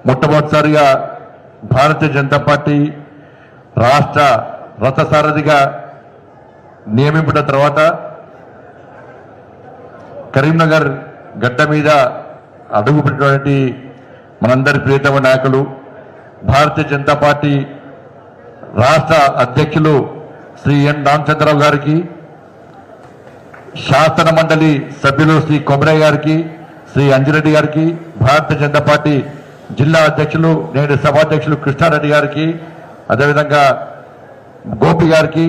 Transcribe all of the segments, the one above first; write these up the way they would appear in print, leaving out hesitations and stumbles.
మొట్టమొదటిసారిగా భారతీయ జనతా పార్టీ రాష్ట్ర రథసారథిగా నియమించిన తర్వాత కరీంనగర్ గడ్డ మీద అడుగుపెట్టినటువంటి మనందరి ప్రియతమ నాయకులు భారతీయ జనతా పార్టీ రాష్ట్ర అధ్యక్షులు శ్రీ ఎన్ రామచంద్రరావు గారికి, శాసన మండలి సభ్యులు శ్రీ కొమరయ్య గారికి, శ్రీ అంజిరెడ్డి గారికి, భారతీయ జనతా పార్టీ జిల్లా అధ్యక్షులు నేడు సభాధ్యక్షులు కృష్ణారెడ్డి గారికి, అదేవిధంగా గోపి గారికి,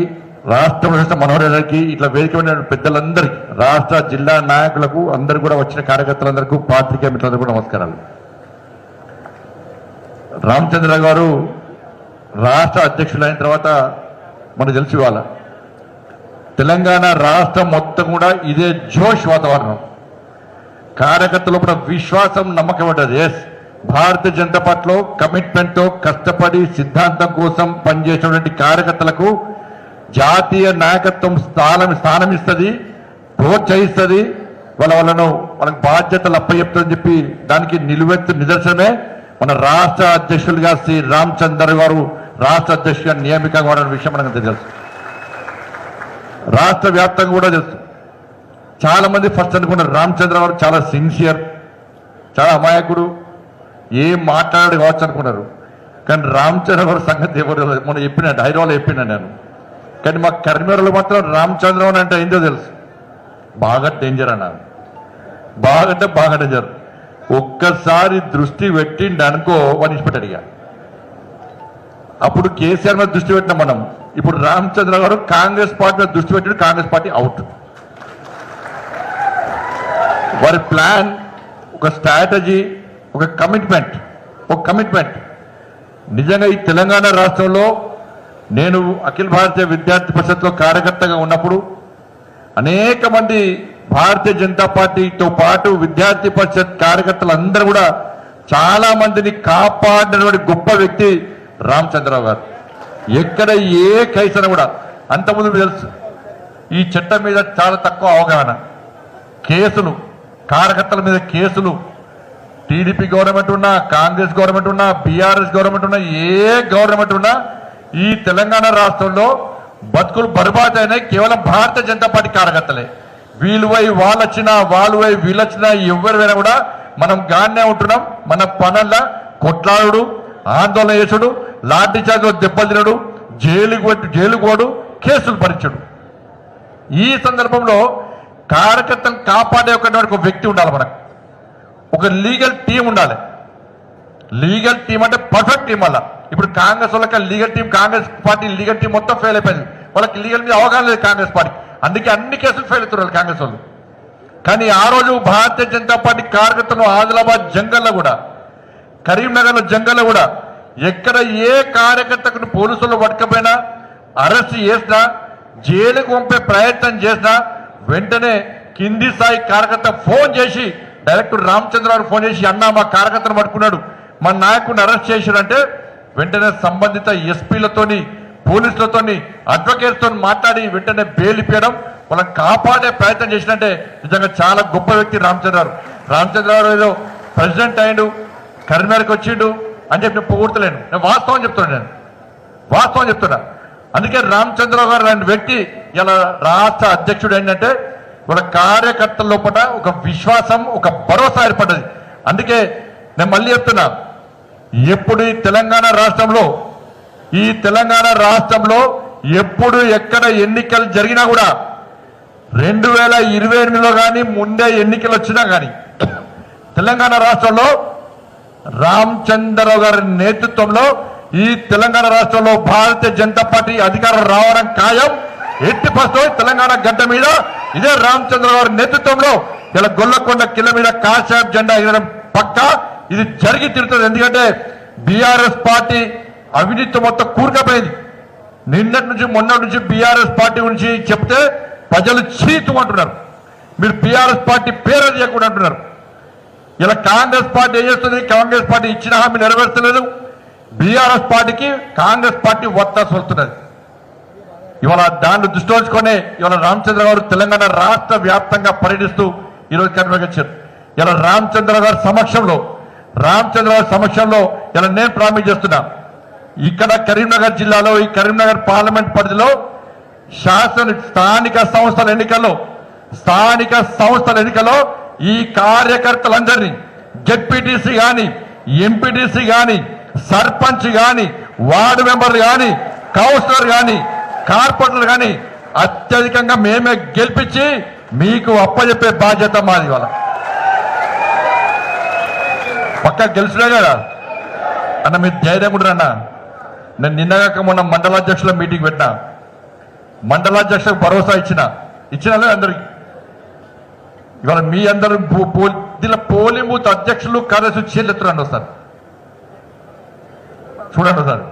రాష్ట్ర ప్రశస్త మనోహర్ గారికి, ఇట్లా వేదిక పెద్దలందరికీ, రాష్ట్ర జిల్లా నాయకులకు, అందరూ కూడా వచ్చిన కార్యకర్తలందరికీ, పాత్రికేయ మిత్రులందరికీ కూడా నమస్కారాలు. రామచంద్ర గారు రాష్ట్ర అధ్యక్షులు అయిన తర్వాత మనకు తెలిసి వాళ్ళ తెలంగాణ రాష్ట్రం మొత్తం కూడా ఇదే జోష్ వాతావరణం, కార్యకర్తల కూడా విశ్వాసం, నమ్మకం ఉంటుంది. ఎస్, భారతీయ జనతా పార్టీలో కమిట్మెంట్తో కష్టపడి సిద్ధాంతం కోసం పనిచేసినటువంటి కార్యకర్తలకు జాతీయ నాయకత్వం స్థానం ఇస్తుంది, ప్రోత్సహిస్తుంది, వాళ్ళకి బాధ్యతలు అప్పచెప్తుందని చెప్పి దానికి నిలువెత్తు నిదర్శనమే మన రాష్ట్ర అధ్యక్షులుగా శ్రీ రామచంద్ర గారు రాష్ట్ర అధ్యక్షుడిగా నియామిక కావడం విషయం మనకు తెలుసు. రాష్ట్ర వ్యాప్తంగా కూడా తెలుసు. చాలా మంది ఫస్ట్ అనుకున్నారు రామచంద్ర గారు చాలా సిన్సియర్, చాలా అమాయకుడు, ఏం మాట్లాడి కావచ్చు అనుకున్నారు. కానీ రామచంద్ర గారు సంగతి ఎవరు మొన్న చెప్పినట్టు హైదరాబాద్లో చెప్పినా నేను. కానీ మా కరీంనగర్లో మాత్రం రామచంద్రరావు అంటే ఏంటో తెలుసు, బాగా డేంజర్ అన్నారు. బాగా డేంజర్. ఒక్కసారి దృష్టి పెట్టిండి అనుకో వాడిని ఇచ్చిపెట్టాడు. ఇక అప్పుడు కేసీఆర్ మీద దృష్టి పెట్టినాం మనం, ఇప్పుడు రామచంద్ర గారు కాంగ్రెస్ పార్టీ మీద దృష్టి పెట్టాడు, కాంగ్రెస్ పార్టీ అవుట్. వారి ప్లాన్, ఒక స్ట్రాటజీ, ఒక కమిట్మెంట్ నిజంగా ఈ తెలంగాణ రాష్ట్రంలో నేను అఖిల భారతీయ విద్యార్థి పరిషత్లో కార్యకర్తగా ఉన్నప్పుడు అనేక మంది భారతీయ జనతా పార్టీతో పాటు విద్యార్థి పరిషత్ కార్యకర్తలందరూ కూడా చాలా మందిని కాపాడినటువంటి గొప్ప వ్యక్తి రామచంద్రరావు గారు. ఎక్కడ ఏ కేసున కూడా అంతకుముందు తెలుసు, ఈ చట్టం మీద చాలా తక్కువ అవగాహన, కేసులు, కార్యకర్తల మీద కేసులు, టీడీపీ గవర్నమెంట్ ఉన్నా, కాంగ్రెస్ గవర్నమెంట్ ఉన్నా, బీఆర్ఎస్ గవర్నమెంట్ ఉన్నా, ఏ గవర్నమెంట్ ఉన్నా ఈ తెలంగాణ రాష్ట్రంలో బతుకులు బర్బాద్ అయినాయి కేవలం భారతీయ జనతా పార్టీ కార్యకర్తలే. వీళ్ళువై వాళ్ళొచ్చినా, వాళ్ళువై వీళ్ళొచ్చినా, ఎవరివైనా కూడా మనం గానే ఉంటున్నాం. మన పనుల్లో కొట్లాడు, ఆందోళన చేసుడు, లాఠీ చార్జ్లో దెబ్బలు తినడు, జైలుకు పోడు, కేసులు భరించడు. ఈ సందర్భంలో కార్యకర్తలు కాపాడే ఒక వ్యక్తి ఉండాలి, మనకు ఒక లీగల్ టీం ఉండాలి. లీగల్ టీం అంటే పర్ఫెక్ట్ టీం. వల్ల ఇప్పుడు కాంగ్రెస్ వాళ్ళకి legal team, Congress party legal team మొత్తం ఫెయిల్ అయిపోయింది. వాళ్ళకి లీగల్ మీద అవగాహన లేదు కాంగ్రెస్ పార్టీ, అందుకే అన్ని కేసులు ఫెయిల్ అవుతున్నారు కాంగ్రెస్ వాళ్ళు. కానీ ఆ రోజు భారతీయ జనతా పార్టీ కార్యకర్తలు ఆదిలాబాద్ జంగల్లో కూడా, కరీంనగర్లో జంగల్లో కూడా ఎక్కడ ఏ కార్యకర్తకు పోలీసులు పట్టుకపోయినా, అరెస్ట్ చేసినా, జైలుకు పంపే ప్రయత్నం చేసినా వెంటనే కింది స్థాయి కార్యకర్త ఫోన్ చేసి, డైరెక్టర్ రామచంద్రరావు ఫోన్ చేసి, అన్నా మా కార్యకర్తను పట్టుకున్నాడు, మన నాయకుడిని అరెస్ట్ చేశాడంటే వెంటనే సంబంధిత ఎస్పీలతోని, పోలీసులతోని, అడ్వకేట్స్తో మాట్లాడి వెంటనే బెయిల్ ఇప్పించడం, వాళ్ళని కాపాడే ప్రయత్నం చేసినట్టే నిజంగా చాలా గొప్ప వ్యక్తి రామచంద్రరావు. రామచంద్రరావు ఏదో ప్రెసిడెంట్ అయ్యిండు, కరీంనగర్కి వచ్చిండు అని చెప్పి పొగుడతలేను, నేను వాస్తవం చెప్తున్నా. అందుకే రామచంద్రరావు గారు లాంటి వ్యక్తి ఇలా రాష్ట్ర అధ్యక్షుడు ఏంటంటే వాళ్ళ కార్యకర్తల లోపల ఒక విశ్వాసం, ఒక భరోసా ఏర్పడ్డది. అందుకే నేను మళ్ళీ చెప్తున్నా, ఎప్పుడు ఈ తెలంగాణ రాష్ట్రంలో ఎప్పుడు ఎక్కడ ఎన్నికలు జరిగినా కూడా 2028లో కానీ ముందే ఎన్నికలు వచ్చినా కానీ తెలంగాణ రాష్ట్రంలో రామచంద్రరావు గారి నేతృత్వంలో ఈ తెలంగాణ రాష్ట్రంలో భారతీయ జనతా పార్టీ అధికారం రావడం ఖాయం. ఎట్టి పరిస్థితుల్లో తెలంగాణ గడ్డ మీద ఇదే రామచంద్రరావు గారి నేతృత్వంలో ఇలా గొల్లకొండ కిల్ల మీద కాషాయం జెండా ఎగరడం పక్కా, ఇది జరిగి తీరుతుంది. ఎందుకంటే బీఆర్ఎస్ పార్టీ అవినీతి మొత్తం కూరుకపోయింది. నిన్నటి నుంచి మొన్నటి నుంచి బీఆర్ఎస్ పార్టీ గురించి చెప్తే ప్రజలు చీతు అంటున్నారు. మీరు బీఆర్ఎస్ పార్టీ పేరు చేయకుండా అంటున్నారు. ఇలా కాంగ్రెస్ పార్టీ ఏం చేస్తుంది, కాంగ్రెస్ పార్టీ ఇచ్చిన హామీ నెరవేర్చలేదు, బీఆర్ఎస్ పార్టీకి కాంగ్రెస్ పార్టీ ఒత్తాసు వస్తున్నది. ఇవాళ దాన్ని దృష్టి ఉంచుకొని ఇవాళ రామచంద్ర గారు తెలంగాణ రాష్ట్ర వ్యాప్తంగా పర్యటిస్తూ ఈరోజు కరీంనగర్ వచ్చారు. ఇలా రామచంద్ర గారి సమక్షంలో రామచంద్రరావు సమక్షంలో ఇలా నేను ప్రామిస్ చేస్తున్నా. ఇక్కడ కరీంనగర్ జిల్లాలో ఈ కరీంనగర్ పార్లమెంట్ పరిధిలో స్థానిక సంస్థల ఎన్నికల్లో ఈ కార్యకర్తలందరినీ జెడ్పీటీసీ గాని, ఎంపీటీసీ గాని, సర్పంచ్ గాని, వార్డు మెంబర్లు గాని, కౌన్సిలర్ గాని, కార్పొరేటర్లు గాని అత్యధికంగా మేమే గెలిపించి మీకు అప్పచెప్పే బాధ్యత మాది. వాళ్ళ పక్క గెలిచినా కదా అన్న, మీరు ధైర్యం కూడా అన్న. నేను నిన్నగాక మొన్న మండలాధ్యక్షుల మీటింగ్ పెట్టినా, మండలాధ్యక్షులకు భరోసా ఇచ్చిన అందరికి. ఇవాళ మీ అందరూ దీనిలో పోలింగ్ బూత్ అధ్యక్షులు కార్యదర్శులు చేతులండి వస్తారు, చూడండి సార్.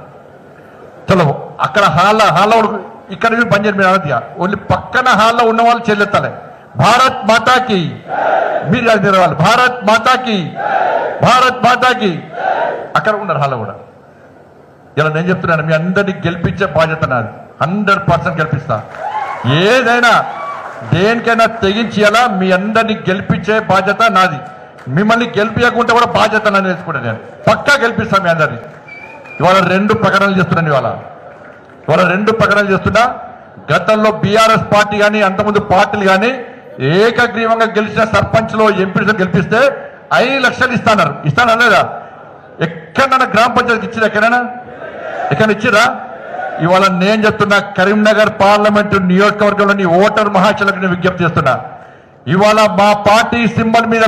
చలో అక్కడ హాల్లో ఇక్కడ మీరు పనిచేయండి, మీరు అనద్య ఓన్లీ పక్కన హాల్లో ఉన్న వాళ్ళు చేతులెత్తాలి. భారత్ మాతాకి మీరు వాళ్ళు భారత్ మాతాకి అక్కడ ఉన్నారు హాల్లో కూడా. ఇలా నేను చెప్తున్నాను, మీ అందరినీ గెలిపించే బాధ్యత నాది. 100% గెలిపిస్తా. ఏదైనా దేనికైనా తెగించేలా మీ అందరినీ గెలిపించే బాధ్యత నాది. మిమ్మల్ని గెలిపించకుండా కూడా బాధ్యత నన్ను వేసుకుంటా. నేను పక్కా గెలిపిస్తాను మీ అందరినీ. ఇవాళ 2 ప్రకటనలు చేస్తున్నాను. ఇవాళ 2 ప్రకటనలు చేస్తున్నా. గతంలో బీఆర్ఎస్ పార్టీ కానీ అంతకుముందు పార్టీలు కానీ ఏకగ్రీవంగా గెలిచిన సర్పంచ్లో ఎంపీలో గెలిపిస్తే 5 లక్షలు ఇస్తానా లేదా? ఎక్కడన్నా గ్రామ పంచాయతీకి ఇచ్చిరా? ఎక్కడ ఇచ్చిరా? ఇవాళ నేను చెప్తున్నా, కరీంనగర్ పార్లమెంటు నియోజకవర్గంలోని ఓటర్ మహాశయులకు నేను విజ్ఞప్తి చేస్తున్నా. ఇవాళ మా పార్టీ సింబల్ మీద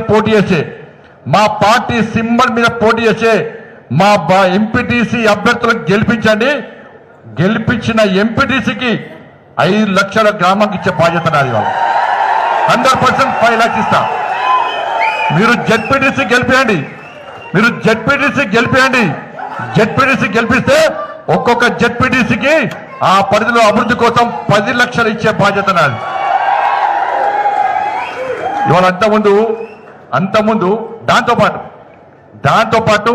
పోటీ చేసే మా ఎంపీటీసీ అభ్యర్థులకు గెలిపించండి. గెలిపించిన ఎంపీటీసీకి 5 లక్షల గ్రామానికి ఇచ్చే బాధ్యత నాది. వాళ్ళు 100% 5 లక్షలు ఇస్తా. మీరు జెడ్పీటీసీ గెలిపిస్తే ఒక్కొక్క జెడ్పీటీసీకి ఆ పరిధిలో అభివృద్ధి కోసం 10 లక్షలు ఇచ్చే బాధ్యత నాది. ఇవాళ అంతకుముందు దాంతో పాటు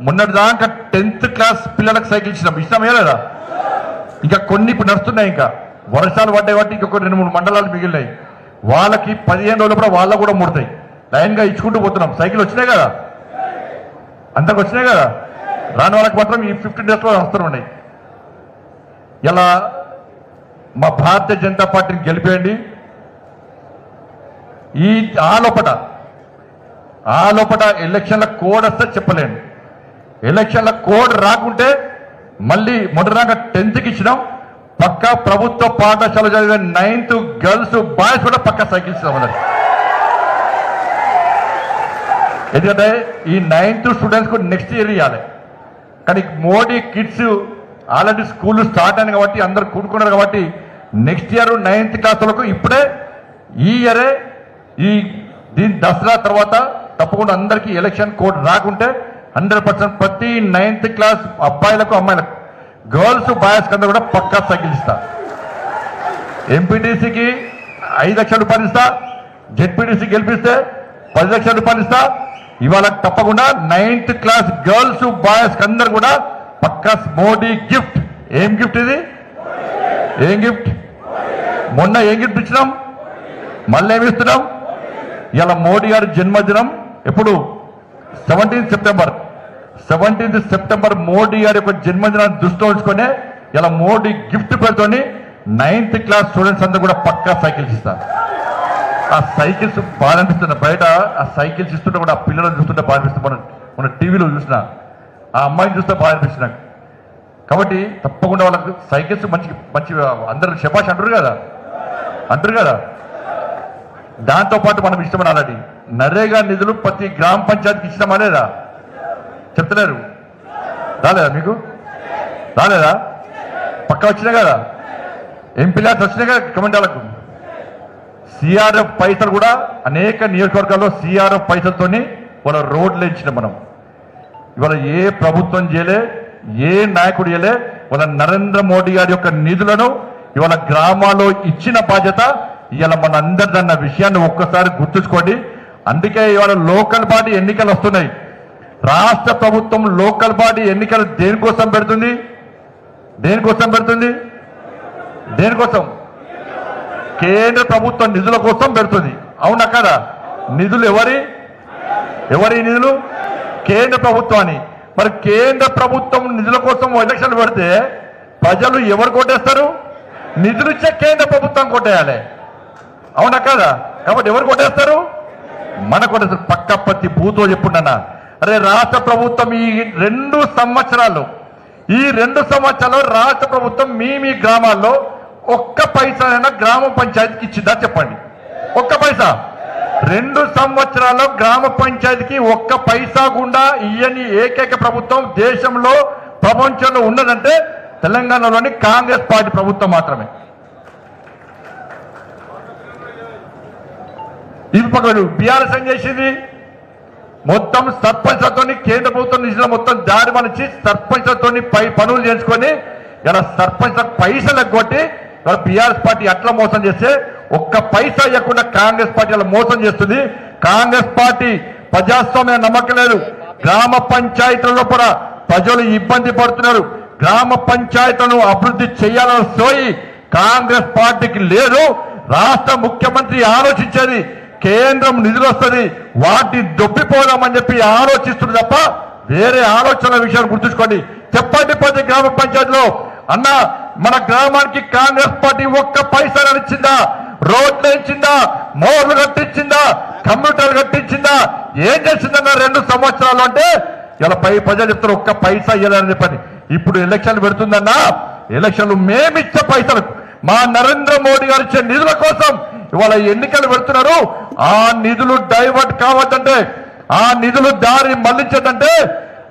మొన్నటి దాకా 10th క్లాస్ పిల్లలకు సైకిల్ ఇచ్చినామే లేదా? ఇంకా కొన్ని ఇప్పుడు నడుస్తున్నాయి. ఇంకా వర్షాలు పడ్డాయి కాబట్టి ఇంకొక 2-3 మండలాలు మిగిలినాయి. వాళ్ళకి 15 రోజులు కూడా వాళ్ళకు కూడా ముడతాయి. లైన్గా ఇచ్చుకుంటూ పోతున్నాం. సైకిల్ వచ్చినాయి కదా, అంతకు వచ్చినాయి కదా. రాని వాళ్ళకి మాత్రం ఈ 15 డేస్లో వస్తూ ఉన్నాయి. ఇలా మా భారతీయ జనతా పార్టీని గెలిపేయండి. ఆ లోపల ఎలక్షన్ల కోడ్ వస్తే చెప్పలేండి. ఎలక్షన్ల కోడ్ రాకుంటే మళ్ళీ మొదటిదాకా 10th ఇచ్చినాం. పక్కా ప్రభుత్వ పాఠశాల చదివే 9th గర్ల్స్ బాయ్స్ కూడా పక్కా సైకిల్ ఇస్తాం అన్నది. ఎందుకంటే ఈ 9th స్టూడెంట్స్ కూడా నెక్స్ట్ ఇయర్ ఇవ్వాలి. కానీ Modi kids already school start అయింది కాబట్టి అందరు కూడుకున్నారు కాబట్టి నెక్స్ట్ ఇయర్ 9th క్లాస్ వాళ్ళకు ఇప్పుడే ఈ ఇయరే దీని దసరా తర్వాత తప్పకుండా అందరికీ ఎలక్షన్ కోడ్ రాకుంటే 100% ప్రతి 9th క్లాస్ అబ్బాయిలకు అమ్మాయిలకు గర్ల్స్ బాయ్స్ కింద కూడా పక్కా సైకిల్ ఇస్తా. ఎంపీటీసీకి 5 లక్షల రూపాయలు ఇస్తా. జెడ్పీటీసీ గెలిపిస్తే 10 లక్షల రూపాయలు ఇస్తా. ఇవాళ తప్పకుండా 9th క్లాస్ గర్ల్స్ బాయ్స్ అందరు కూడా పక్కా మోడీ గిఫ్ట్. ఏం గిఫ్ట్ ఇది? మొన్న ఏం గిఫ్ట్ ఇచ్చినాం, మళ్ళీ ఏమి ఇస్తున్నాం? ఇలా మోడీ గారి జన్మదినం ఎప్పుడు? 17th సెప్టెంబర్ మోడీ గారి యొక్క జన్మదినాన్ని దృష్టిలో ఉంచుకొని ఇలా మోడీ గిఫ్ట్ పేరుతోని 9th క్లాస్ స్టూడెంట్స్ అందరూ కూడా పక్కా సైకిల్స్ ఇస్తారు. ఆ సైకిల్స్ బాగా అనిపిస్తుంది. బయట ఆ సైకిల్స్ ఇస్తుంటే కూడా ఆ పిల్లలను చూస్తుంటే బాగా అనిపిస్తుంది. మన టీవీలో చూసిన ఆ అమ్మాయిని చూస్తే బాగా అనిపిస్తుంది నాకు. కాబట్టి తప్పకుండా వాళ్ళకి సైకిల్స్ మంచి అందరూ శబాష్ అంటారు కదా. దాంతోపాటు మనం ఇష్టమని ఆల్రెడీ నరేగా నిధులు ప్రతి గ్రామ పంచాయతీకి ఇష్టమా లేదా? చెప్తలేరు. రాలేదా మీకు? పక్కా వచ్చినాయి కదా. ఎంపీ ల్యాబ్స్ వచ్చినాయి కదా కమెంటాలకు. సిఆర్ఎఫ్ పైసలు కూడా అనేక నియోజకవర్గాల్లో సిఆర్ఎఫ్ పైసలతోని వాళ్ళ రోడ్లు ఇచ్చినాం మనం. ఇవాళ ఏ ప్రభుత్వం చేయలే, ఏ నాయకుడు చేయలే. వాళ్ళ నరేంద్ర మోడీ గారి యొక్క నిధులను ఇవాళ గ్రామాల్లో ఇచ్చిన బాధ్యత ఇవాళ మన అందరిదన్న విషయాన్ని ఒక్కసారి గుర్తుంచుకోండి. అందుకే ఇవాళ లోకల్ బాడీ ఎన్నికలు వస్తున్నాయి. రాష్ట్ర ప్రభుత్వం లోకల్ బాడీ ఎన్నికలు దేనికోసం పెడుతుంది? కేంద్ర ప్రభుత్వం నిధుల కోసం పెడుతుంది. అవునా కదా? నిధులు ఎవరి నిధులు? కేంద్ర ప్రభుత్వాన్ని. మరి కేంద్ర ప్రభుత్వం నిధుల కోసం ఎలక్షన్లు పెడితే ప్రజలు ఎవరు కొట్టేస్తారు? నిధులు ఇచ్చే కేంద్ర ప్రభుత్వం కొట్టేయాలి, అవునా కదా? కాబట్టి ఎవరు కొట్టేస్తారు? మన కొట్టేస్తారు. పక్క ప్రతి బూతో చెప్పుండన్నా, అరే రాష్ట్ర ప్రభుత్వం ఈ 2 సంవత్సరాలు రాష్ట్ర ప్రభుత్వం మీ గ్రామాల్లో ఒక్క పైసా అయినా గ్రామ పంచాయతీకి ఇచ్చిందా చెప్పండి? ఒక్క పైసా. 2 సంవత్సరాల్లో గ్రామ పంచాయతీకి ఒక్క పైసా గుండా ఇయ్యని ఏకైక ప్రభుత్వం దేశంలో ప్రపంచంలో ఉన్నదంటే తెలంగాణలోని కాంగ్రెస్ పార్టీ ప్రభుత్వం మాత్రమే. ఇవి పక్కన బీఆర్ఎస్ ఏం చేసింది? మొత్తం సర్పంచ్లతోని కేంద్ర ప్రభుత్వం నిధులు మొత్తం దారి మనిచ్చి సర్పంచ్లతోని పనులు చేసుకొని ఇలా సర్పంచ్లకు పైసలు ఎగ్గొట్టి ఇలా బీఆర్ఎస్ పార్టీ అట్లా మోసం చేస్తే ఒక్క పైసా ఇవ్వకుండా కాంగ్రెస్ పార్టీ అలా మోసం చేస్తుంది. కాంగ్రెస్ పార్టీ ప్రజాస్వామ్య నమ్మకం లేదు. గ్రామ పంచాయతీలలో కూడా ప్రజలు ఇబ్బంది పడుతున్నారు. గ్రామ పంచాయతీలను అభివృద్ధి చేయాలని సోయి కాంగ్రెస్ పార్టీకి లేదు. రాష్ట్ర ముఖ్యమంత్రి ఆలోచించేది కేంద్రం నిధులు వస్తుంది వాటిని దొబ్బిపోదామని చెప్పి ఆలోచిస్తుంది తప్ప వేరే ఆలోచన విషయాన్ని గుర్తుంచుకోండి. చెప్పండి ప్రతి గ్రామ పంచాయతీలో అన్న మన గ్రామానికి కాంగ్రెస్ పార్టీ ఒక్క పైసా ఇచ్చిందా? రోడ్లు ఇచ్చిందా? మోర్లు కట్టించిందా? కంప్యూటర్లు కట్టించిందా? ఏం చేసిందన్న 2 సంవత్సరాలు అంటే ఇలా ప్రజలు చెప్తారు ఒక్క పైసా ఇవ్వాలని చెప్పని. ఇప్పుడు ఎలక్షన్లు పెడుతుందన్నా, ఎలక్షన్లు మేమిచ్చే పైసలకు మా నరేంద్ర మోడీ గారు ఇచ్చే నిధుల కోసం ఇవాళ ఎన్నికలు పెడుతున్నారు. ఆ నిధులు డైవర్ట్ కావద్దంటే, ఆ నిధులు దారి మళ్లించదంటే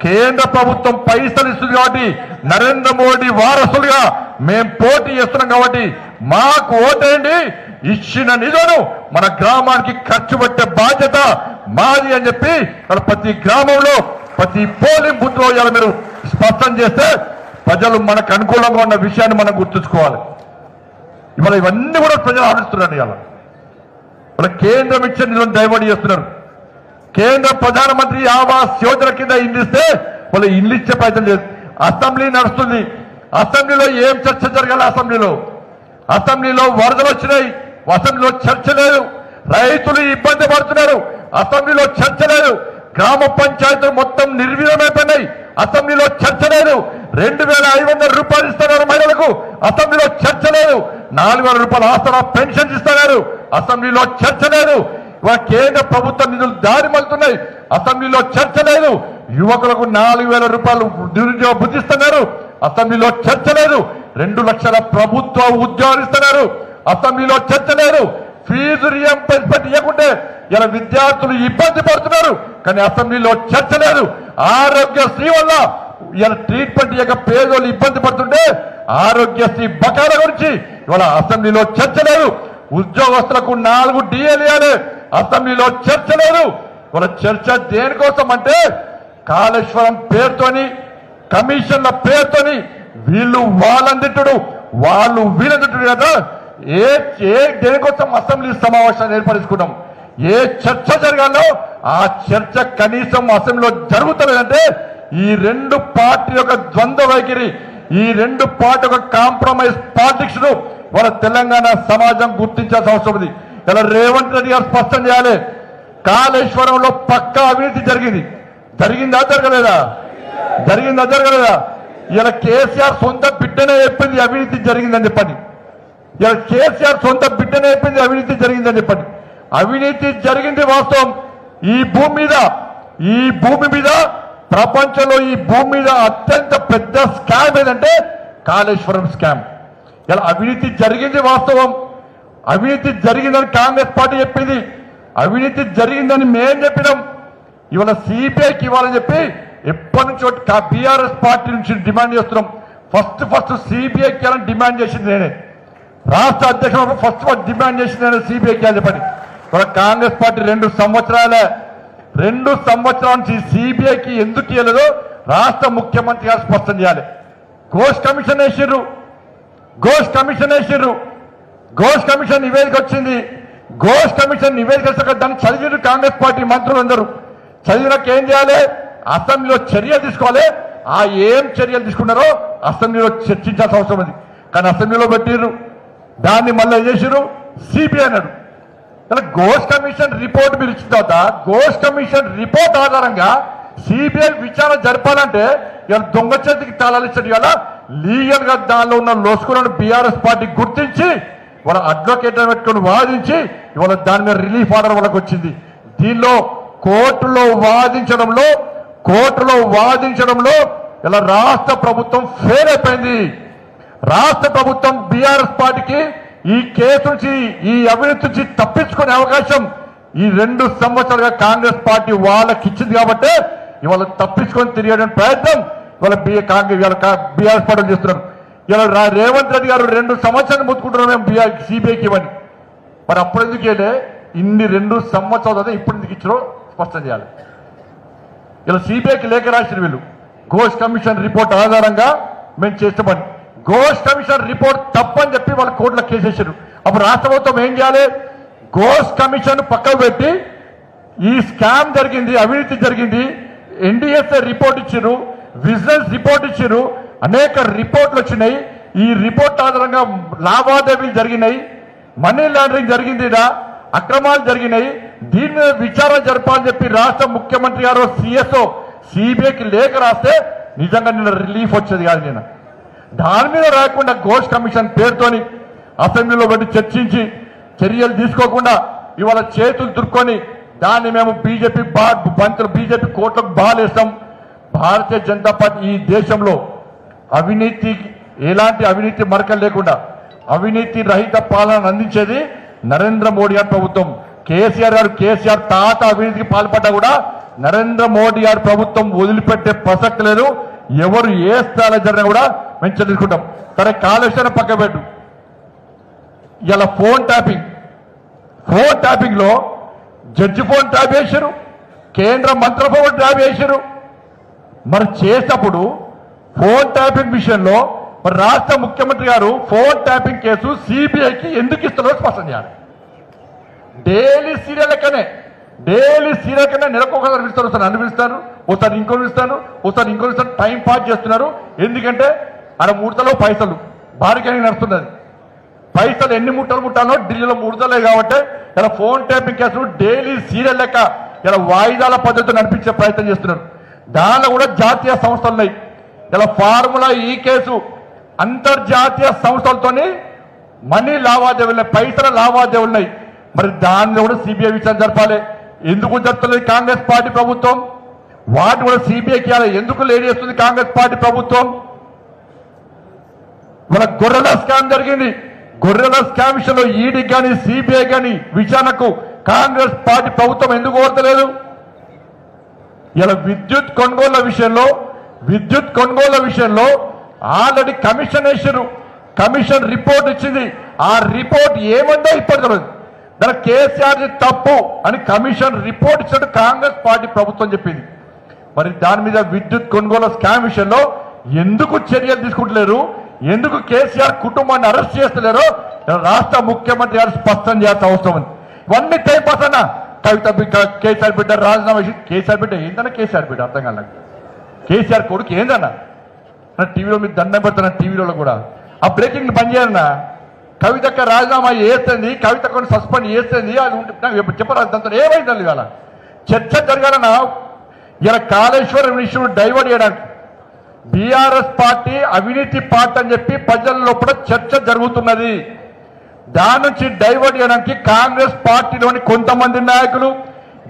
కేంద్ర ప్రభుత్వం పైసలు ఇస్తుంది కాబట్టి నరేంద్ర మోడీ వారసులుగా మేం పోటీ చేస్తున్నాం కాబట్టి మాకు ఓటేయండి. ఇచ్చిన నిధులను మన గ్రామానికి ఖర్చు పెట్టే బాధ్యత మాది అని చెప్పి ప్రతి గ్రామంలో ప్రతి పోలింగ్ బూత్ లో ఇలా మీరు స్పష్టం చేస్తే ప్రజలు మనకు అనుకూలంగా ఉన్న విషయాన్ని మనం గుర్తుంచుకోవాలి. ఇవాళ ఇవన్నీ కూడా ప్రజలు ఆలోచిస్తున్నారు. ఇవాళ కేంద్రం ఇచ్చే నిధులను డైవర్ట్ చేస్తున్నారు. కేంద్ర ప్రధానమంత్రి ఆవాస్ యోజన కింద ఇల్లు ఇస్తే వాళ్ళు ఇల్లు ఇచ్చే ప్రయత్నం లేదు. అసెంబ్లీ నడుస్తుంది. అసెంబ్లీలో ఏం చర్చ జరగాలి? అసెంబ్లీలో వరదలు వచ్చినాయి, అసెంబ్లీలో చర్చ లేదు. రైతులు ఇబ్బంది పడుతున్నారు, అసెంబ్లీలో చర్చ లేదు. గ్రామ పంచాయతీలు మొత్తం నిర్వీర్యమైపోయినాయి, అసెంబ్లీలో చర్చ లేదు. 2500 రూపాయలు ఇస్తున్నారు మహిళలకు, అసెంబ్లీలో చర్చ లేదు. 4000 రూపాయలు ఆసరా పెన్షన్ ఇస్తున్నారు, అసెంబ్లీలో చర్చ లేదు. కేంద్ర ప్రభుత్వ నిధులు దారి మళ్తున్నాయి, అసెంబ్లీలో చర్చ లేదు. యువకులకు 4000 రూపాయలు నిరుద్యోగ బుద్ధి ఇస్తున్నారు, అసెంబ్లీలో చర్చ లేదు. 2 లక్షల ప్రభుత్వ ఉద్యోగాలు ఇస్తున్నారు, అసెంబ్లీలో చర్చ లేదు. ఫీజు రియంబర్స్మెంట్ ఇవ్వకుంటే ఇలా విద్యార్థులు ఇబ్బంది పడుతున్నారు, కానీ అసెంబ్లీలో చర్చ లేదు. ఆరోగ్యశ్రీ వల్ల ఇలా ట్రీట్మెంట్ ఇవ్వక పేదోళ్ళు ఇబ్బంది పడుతుంటే ఆరోగ్యశ్రీ బకాయిల గురించి ఇవాళ అసెంబ్లీలో చర్చ లేదు. ఉద్యోగస్తులకు 4 డిఏలు ఇవ్వాలి, అసెంబ్లీలో చర్చ లేదు. వాళ్ళ చర్చ దేనికోసం అంటే కాళేశ్వరం పేరుతోని, కమిషన్ల పేరుతోని వీళ్ళు వాళ్ళందిట్టుడు, వాళ్ళు వీళ్ళందిట్టుడు కదా. ఏ దేనికోసం అసెంబ్లీ సమావేశాలు ఏర్పరుచుకున్నాం? ఏ చర్చ జరగాలో ఆ చర్చ కనీసం అసెంబ్లీలో జరుగుతలేదంటే ఈ 2 పార్టీ యొక్క ద్వంద్వ వైఖరి, ఈ 2 పార్టీ యొక్క కాంప్రమైజ్ పాలిటిక్స్ ను వాళ్ళ తెలంగాణ సమాజం గుర్తించాల్సిన అవసరం ఉంది. ఇలా రేవంత్ రెడ్డి గారు స్పష్టం చేయాలి. కాళేశ్వరంలో పక్కా అవినీతి జరిగిందా జరగలేదా? ఇలా కేసీఆర్ సొంత బిడ్డనే చెప్పింది అవినీతి జరిగిందని చెప్పండి. ఇలా కేసీఆర్ సొంత బిడ్డనే చెప్పింది అవినీతి జరిగిందని చెప్పండి. అవినీతి జరిగింది వాస్తవం. ఈ భూమి మీద ప్రపంచంలో ఈ భూమి మీద అత్యంత పెద్ద స్కామ్ ఏదంటే కాళేశ్వరం స్కామ్. ఇలా అవినీతి జరిగింది వాస్తవం. అవినీతి జరిగిందని కాంగ్రెస్ పార్టీ చెప్పింది, అవినీతి జరిగిందని మేం చెప్పినాం. ఇవాళ సిబిఐకి ఇవ్వాలని చెప్పి ఎప్పటి నుంచో బీఆర్ఎస్ పార్టీ నుంచి డిమాండ్ చేస్తున్నాం. ఫస్ట్ సిబిఐకి ఇవ్వాలని డిమాండ్ చేసింది నేనే, రాష్ట్ర అధ్యక్షుడు ఫస్ట్ డిమాండ్ చేసింది నేను సిబిఐకి అని చెప్పండి. ఇవాళ కాంగ్రెస్ పార్టీ 2 సంవత్సరాల నుంచి సిబిఐకి ఎందుకు ఇవ్వలేదో రాష్ట్ర ముఖ్యమంత్రి గారు స్పష్టం చేయాలి. ఘోష్ కమిషన్ వేసిర్రు, ఘోష్ కమిషన్ నివేదిక వచ్చింది. ఘోష్ కమిషన్ నివేదిక దాన్ని చదివిరు కాంగ్రెస్ పార్టీ మంత్రులందరూ. చదివినాక ఏం చేయాలి? అసెంబ్లీలో చర్యలు తీసుకోవాలి. ఆ ఏం చర్యలు తీసుకున్నారో అసెంబ్లీలో చర్చించాల్సిన అవసరం ఉంది. కానీ అసెంబ్లీలో పెట్టిర్రు, దాన్ని మళ్ళీ ఏం చేసిర్రు? సిబిఐ అన్నాడు. ఇలా ఘోష్ కమిషన్ రిపోర్ట్ మీరు ఇచ్చిన తర్వాత ఘోష్ కమిషన్ రిపోర్ట్ ఆధారంగా సిబిఐ విచారణ జరపాలంటే ఇలా దొంగ చేతికి తాళాలు ఇచ్చాడు. ఇలా లీగల్ గా దానిలో ఉన్న లోసుకులను బీఆర్ఎస్ పార్టీ గుర్తించి వాళ్ళ అడ్వకేట్ పెట్టుకుని వాదించి ఇవాళ దాని మీద రిలీఫ్ ఆర్డర్ వాళ్ళకి వచ్చింది. దీనిలో కోర్టులో వాదించడంలో ఇలా రాష్ట్ర ప్రభుత్వం ఫెయిల్ అయిపోయింది. రాష్ట్ర ప్రభుత్వం బీఆర్ఎస్ పార్టీకి ఈ కేసు నుంచి ఈ అవినీతి నుంచి తప్పించుకునే అవకాశం ఈ 2 సంవత్సరాలుగా కాంగ్రెస్ పార్టీ వాళ్ళకి ఇచ్చింది కాబట్టి ఇవాళ తప్పించుకొని తిరిగే ప్రయత్నం ఇవాళ బీఆర్ఎస్ పార్టీ చేస్తున్నారు. ఇలా రేవంత్ రెడ్డి గారు 2 సంవత్సరాలు ముట్టుకుంటున్నారు మేము సిబిఐకి ఇవ్వని. మరి అప్పుడు ఎందుకు వెళ్ళే ఇన్ని 2 సంవత్సరాలు ఇప్పుడు ఎందుకు ఇచ్చారో స్పష్టం చేయాలి. ఇలా సిబిఐకి లేఖ రాసిన వీళ్ళు ఘోష్ కమిషన్ రిపోర్ట్ ఆధారంగా మేము చేస్తామని. ఘోష్ కమిషన్ రిపోర్ట్ తప్పని చెప్పి వాళ్ళ కోర్టులో కేసేసారు. అప్పుడు రాష్ట్ర ప్రభుత్వం ఏం చేయాలి? ఘోష్ కమిషన్ పక్కకు పెట్టి ఈ స్కామ్ జరిగింది, అవినీతి జరిగింది, ఎన్డీఎస్ఏ రిపోర్ట్ ఇచ్చారు, విజిలెన్స్ రిపోర్ట్ ఇచ్చారు, అనేక రిపోర్ట్లు వచ్చినాయి. ఈ రిపోర్ట్ ఆధారంగా లావాదేవీలు జరిగినాయి, మనీ లాండరింగ్ జరిగింది, అక్రమాలు జరిగినాయి, దీని మీద విచారణ జరపాలని చెప్పి రాష్ట్ర ముఖ్యమంత్రి గారు సిఎస్ఓ సిబిఐకి లేఖ రాస్తే నిజంగా నిన్న రిలీఫ్ వచ్చేది కాదు. నేను దాని మీద రాకుండా ఘోష్ కమిషన్ పేరుతోని అసెంబ్లీలో పెట్టి చర్చించి చర్యలు తీసుకోకుండా ఇవాళ చేతులు దుర్కొని దాన్ని మేము బీజేపీ కోర్టులకు బాలేస్తాం. భారతీయ జనతా పార్టీ ఈ దేశంలో ఎలాంటి అవినీతి మరకలు లేకుండా అవినీతి రహిత పాలన అందించేది నరేంద్ర మోడీ గారి ప్రభుత్వం. కేసీఆర్ తాత అవినీతికి పాల్పడ్డా కూడా నరేంద్ర మోడీ గారి ప్రభుత్వం వదిలిపెట్టే ప్రసక్తి లేదు. ఎవరు ఏ స్థాయిలో జరిగినా కూడా మేము చెల్లించుకుంటాం. సరే, కాలుష్యాన్ని పక్క పెట్టు. ఇలా ఫోన్ ట్యాపింగ్ లో జడ్జి ఫోన్ ట్యాప్ చేశారు, కేంద్ర మంత్రుల ఫోన్ ట్యాప్ చేశారు. మరి చేసినప్పుడు ఫోన్ ట్యాపింగ్ విషయంలో మరి రాష్ట్ర ముఖ్యమంత్రి గారు ఫోన్ ట్యాపింగ్ కేసు సిబిఐకి ఎందుకు ఇస్తున్నారో స్పష్టం చేయాలి. డైలీ సీరియల్ కన్నా నెలకొకసారి పిలుస్తారు, ఒకసారి నన్ను పిలుస్తారు, ఒకసారి ఇంకో పిలుస్తారు, టైం పాస్ చేస్తున్నారు. ఎందుకంటే అక్కడ ముడతలో పైసలు భారీగా నడుస్తున్నది. పైసలు ఎన్ని ముట్టాలో ఢిల్లీలో ముడతలే కాబట్టి ఇలా ఫోన్ ట్యాపింగ్ కేసులు డైలీ సీరియల్ లెక్క ఇలా వాయిదాల పద్ధతితో నడిపించే ప్రయత్నం చేస్తున్నారు. దానిలో కూడా జాతీయ సంస్థలు ఉన్నాయి. ఇలా ఫార్ములా ఈ కేసు అంతర్జాతీయ సంస్థలతోని మనీ లావాదేవీలు, పైసల లావాదేవీలు ఉన్నాయి. మరి దానిలో కూడా సిబిఐ విచారణ జరపాలి. ఎందుకు జరుపుతుంది కాంగ్రెస్ పార్టీ ప్రభుత్వం? వాటి కూడా సిబిఐకి ఎందుకు లేట్ చేస్తుంది కాంగ్రెస్ పార్టీ ప్రభుత్వం? మన గొర్రెల స్కామ్ జరిగింది. గొర్రెల స్కామ్ విషయంలో ఈడీ కానీ సిబిఐ కానీ విచారణకు కాంగ్రెస్ పార్టీ ప్రభుత్వం ఎందుకు కోరతలేదు? ఇలా విద్యుత్ కొనుగోళ్ల విషయంలో ఆల్రెడీ కమిషన్ వేసారు. కమిషన్ రిపోర్ట్ ఇచ్చింది. ఆ రిపోర్ట్ ఏమందో ఇప్పటి తెలియదు. దాని కేసీఆర్ తప్పు అని కమిషన్ రిపోర్ట్ ఇచ్చినట్టు కాంగ్రెస్ పార్టీ ప్రభుత్వం చెప్పింది. మరి దాని మీద విద్యుత్ కొనుగోలు స్కామ్ విషయంలో ఎందుకు చర్యలు తీసుకుంటలేరు? ఎందుకు కేసీఆర్ కుటుంబాన్ని అరెస్ట్ చేస్తలేరో రాష్ట్ర ముఖ్యమంత్రి గారు స్పష్టం చేయాల్సిన అవసరం ఉంది. ఇవన్నీ టైం పాస్ అన్న. కవిత బిడ్డ, కేసీఆర్ బిడ్డ రాజీనామా చేసి, కేసీఆర్ బిడ్డ ఏందన్నా? కేసీఆర్ బిడ్డ అర్థం కాదు. కేసీఆర్ కొడుకు ఏందన్నా? టీవీలో మీరు దండం పెడుతున్నా, టీవీలో కూడా ఆ బ్రేకింగ్ బంద్ చేయాలన్నా. కవితక్క రాజీనామా చేస్తుంది, కవితక్కని సస్పెండ్ చేస్తుంది, అది ఉంటే చెప్పరాదు. దాంతో ఏమైందండి ఇవాళ చర్చ జరగాలన్నా. ఇలా కాళేశ్వరం ఇష్యూ డైవర్ట్ చేయడానికి బీఆర్ఎస్ పార్టీ అవినీతి పార్టీ అని చెప్పి ప్రజల లోపల చర్చ జరుగుతున్నది. దాని నుంచి డైవర్ట్ చేయడానికి కాంగ్రెస్ పార్టీలోని కొంతమంది నాయకులు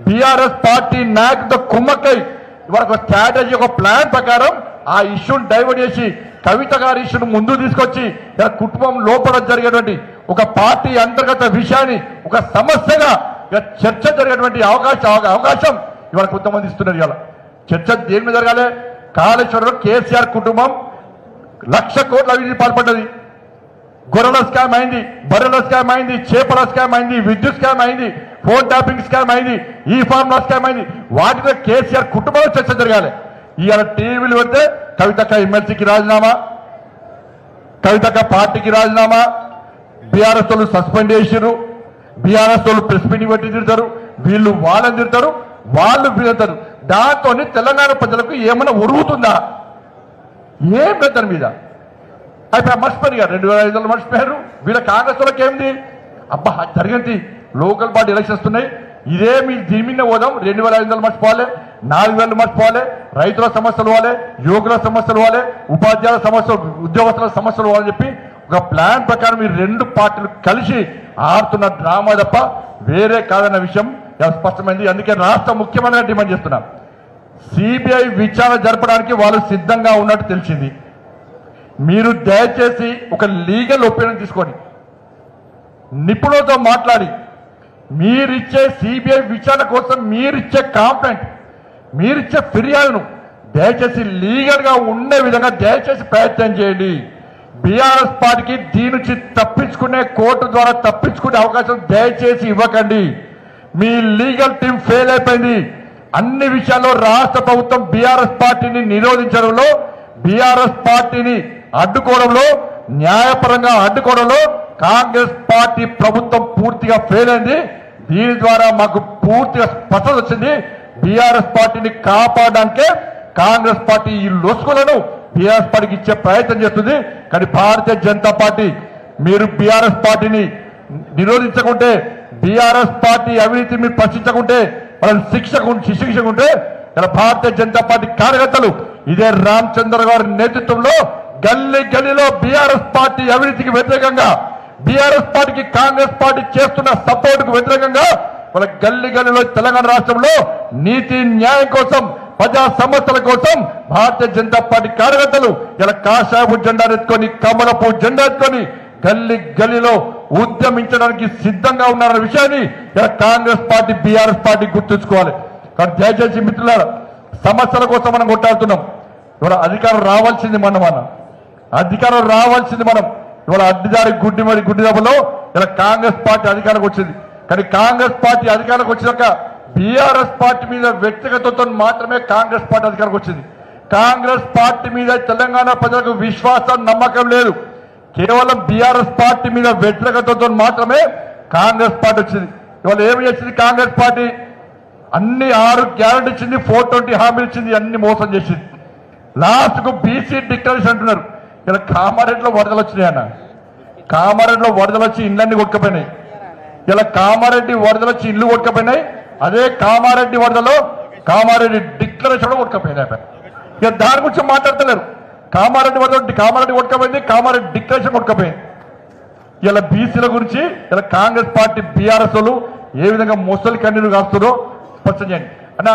బీఆర్ఎస్ పార్టీ నాయకులతో కుమ్మక్కై ఇవాళ ఒక స్ట్రాటజీ, ఒక ప్లాన్ ప్రకారం ఆ ఇష్యూని డైవర్ట్ చేసి కవిత గారి ఇష్యూను ముందు తీసుకొచ్చి కుటుంబం లోపల జరిగేటువంటి ఒక పార్టీ అంతర్గత విషయాన్ని ఒక సమస్యగా చర్చ జరిగేటువంటి అవకాశం ఇవాళ కొంతమంది ఇస్తున్నారు. ఇవాళ చర్చ దేని మీద జరగాలి? కాళేశ్వరంలో కేసీఆర్ కుటుంబం 1,00,000 కోట్ల అవినీతి పాల్పడ్డది. గొర్రెల స్కామ్ అయింది, బర్రెల స్కామ్ అయింది, చేపల స్కామ్ అయింది, విద్యుత్ స్కామ్ అయింది, ఫోన్ ట్యాపింగ్ స్కామ్ అయింది, ఈ ఫార్ములా స్కామ్ అయింది. వాటితో కేసీఆర్ కుటుంబంలో చర్చ జరగాలి. ఇవాళ టీవీలు పెడితే కవితక్క ఎమ్మెల్సీకి రాజీనామా, కవితక్క పార్టీకి రాజీనామా, బీఆర్ఎస్ వాళ్ళు సస్పెండ్ చేసారు, బీఆర్ఎస్ వాళ్ళు ప్రెస్ మీటింగ్ పెట్టి తిడతారు, వీళ్ళు వాళ్ళని తిడతారు, వాళ్ళు తిడతారు. దాంతో తెలంగాణ ప్రజలకు ఏమైనా ఉరుగుతుందా? ఏం పెద్దల మీద అయిపోయి మర్చిపోయారు. 2,500 మర్చిపోయారు. వీళ్ళ కాంగ్రెస్ వాళ్ళకి ఏంది? అబ్బా జరిగింది లోకల్ బాడీ ఎలక్షన్స్ ఉన్నాయి, ఇదే మీ దీని మీద పోదాం, 2,500 మర్చిపోవాలి, 4,000 మర్చిపోవాలి, రైతుల సమస్యలు పోవాలి, యువకుల సమస్యలు పోవాలి, ఉపాధ్యాయుల సమస్యలు, ఉద్యోగస్తుల సమస్యలు పోవాలని చెప్పి ఒక ప్లాన్ ప్రకారం ఈ రెండు పార్టీలు కలిసి ఆడుతున్న డ్రామా తప్ప వేరే కాదన్న విషయం స్పష్టమైంది. అందుకే రాష్ట్ర ముఖ్యమంత్రిగా డిమాండ్ చేస్తున్నాం, సిబిఐ విచారణ జరపడానికి వాళ్ళు సిద్ధంగా ఉన్నట్టు తెలిసింది. మీరు దయచేసి ఒక లీగల్ ఒపీనియన్ తీసుకొని నిపుణులతో మాట్లాడి మీరిచ్చే సిబిఐ విచారణ కోసం మీరిచ్చే కాంప్లైంట్, మీరిచ్చే ఫిర్యాదును దయచేసి లీగల్ గా ఉండే విధంగా దయచేసి ప్రయత్నం చేయండి. బీఆర్ఎస్ పార్టీకి దీని నుంచి తప్పించుకునే కోర్టు ద్వారా తప్పించుకునే అవకాశం దయచేసి ఇవ్వకండి. మీ లీగల్ టీం ఫెయిల్ అయిపోయింది. అన్ని విషయాల్లో రాష్ట్ర ప్రభుత్వం బీఆర్ఎస్ పార్టీని నిరోధించడంలో, బీఆర్ఎస్ పార్టీని అడ్డుకోవడంలో, న్యాయపరంగా అడ్డుకోవడంలో కాంగ్రెస్ పార్టీ ప్రభుత్వం పూర్తిగా ఫెయిల్ అయింది. దీని ద్వారా మాకు పూర్తిగా స్పష్టత వచ్చింది. బీఆర్ఎస్ పార్టీని కాపాడడానికే కాంగ్రెస్ పార్టీ ఈ లొసుకులను బీఆర్ఎస్ పార్టీకి ఇచ్చే ప్రయత్నం చేస్తుంది. కానీ భారతీయ జనతా పార్టీ మీరు బీఆర్ఎస్ పార్టీని నిరోధించకుంటే, బీఆర్ఎస్ పార్టీ అవినీతి మీరు ప్రశ్నించకుంటే, వాళ్ళని శిక్షకుంటే ఇలా భారతీయ జనతా పార్టీ కార్యకర్తలు ఇదే రామచంద్ర గారి నేతృత్వంలో గల్లీ గల్లీలో బీఆర్ఎస్ పార్టీ అవినీతికి వ్యతిరేకంగా, బీఆర్ఎస్ పార్టీకి కాంగ్రెస్ పార్టీ చేస్తున్న సపోర్ట్ కు వ్యతిరేకంగా వాళ్ళ గల్లీ గల్లీలో తెలంగాణ రాష్ట్రంలో నీతి న్యాయం కోసం, ప్రజా సమస్యల కోసం భారతీయ జనతా పార్టీ కార్యకర్తలు ఇలా కాషాయపు జెండా ఎత్తుకొని, కమలపు జెండా ఎత్తుకొని గల్లీ గల్లీలో ఉద్యమించడానికి సిద్ధంగా ఉన్నారన్న విషయాన్ని ఇలా కాంగ్రెస్ పార్టీ బీఆర్ఎస్ పార్టీ గుర్తుంచుకోవాలి. కానీ దయచేసి మిత్రులారా, సమస్యల కోసం మనం కొట్టాడుతున్నాం. ఇవాళ అధికారం రావాల్సింది మనం అధికారం రావాల్సింది మనం. ఇవాళ అడ్డిదారి గుడ్డి దెబ్బలో ఇలా కాంగ్రెస్ పార్టీ అధికారంకి వచ్చింది. కానీ కాంగ్రెస్ పార్టీ అధికారంకి వచ్చినాక బీఆర్ఎస్ పార్టీ మీద వ్యక్తిగతంతో మాత్రమే కాంగ్రెస్ పార్టీ అధికారంకి వచ్చింది. కాంగ్రెస్ పార్టీ మీద తెలంగాణ ప్రజలకు విశ్వాసం, నమ్మకం లేదు. కేవలం బీఆర్ఎస్ పార్టీ మీద వ్యతిరేకతతో మాత్రమే కాంగ్రెస్ పార్టీ వచ్చింది. ఇవాళ ఏమి చేసింది కాంగ్రెస్ పార్టీ? అన్ని 6 గ్యారెంటీ ఇచ్చింది, 420 హామీలు ఇచ్చింది, అన్ని మోసం చేసింది. లాస్ట్ కు బీసీ డిక్లరేషన్ అంటున్నారు. ఇలా కామారెడ్డిలో వరదలు వచ్చినాయన్న, కామారెడ్డిలో వరదలు వచ్చి ఇళ్ళన్ని కొట్టుకుపోయినాయి. ఇలా కామారెడ్డి వరదలు వచ్చి ఇల్లు కొట్టుకుపోయినాయి. అదే కామారెడ్డి వరదలో కామారెడ్డి డిక్లరేషన్ కొట్టుకుపోయినాయి. ఇక దాని గురించి మాట్లాడతలేరు. కామారెడ్డి వరద కామారెడ్డి కొట్టుకుపోయింది, కామారెడ్డి డిక్లరేషన్ కొట్టుకుపోయింది. ఇలా బీసీల గురించి ఇలా కాంగ్రెస్ పార్టీ బీఆర్ఎస్ వాళ్ళు ఏ విధంగా ముసలి కన్నీరు కాస్తున్నారో స్పష్టం చేయండి అన్న.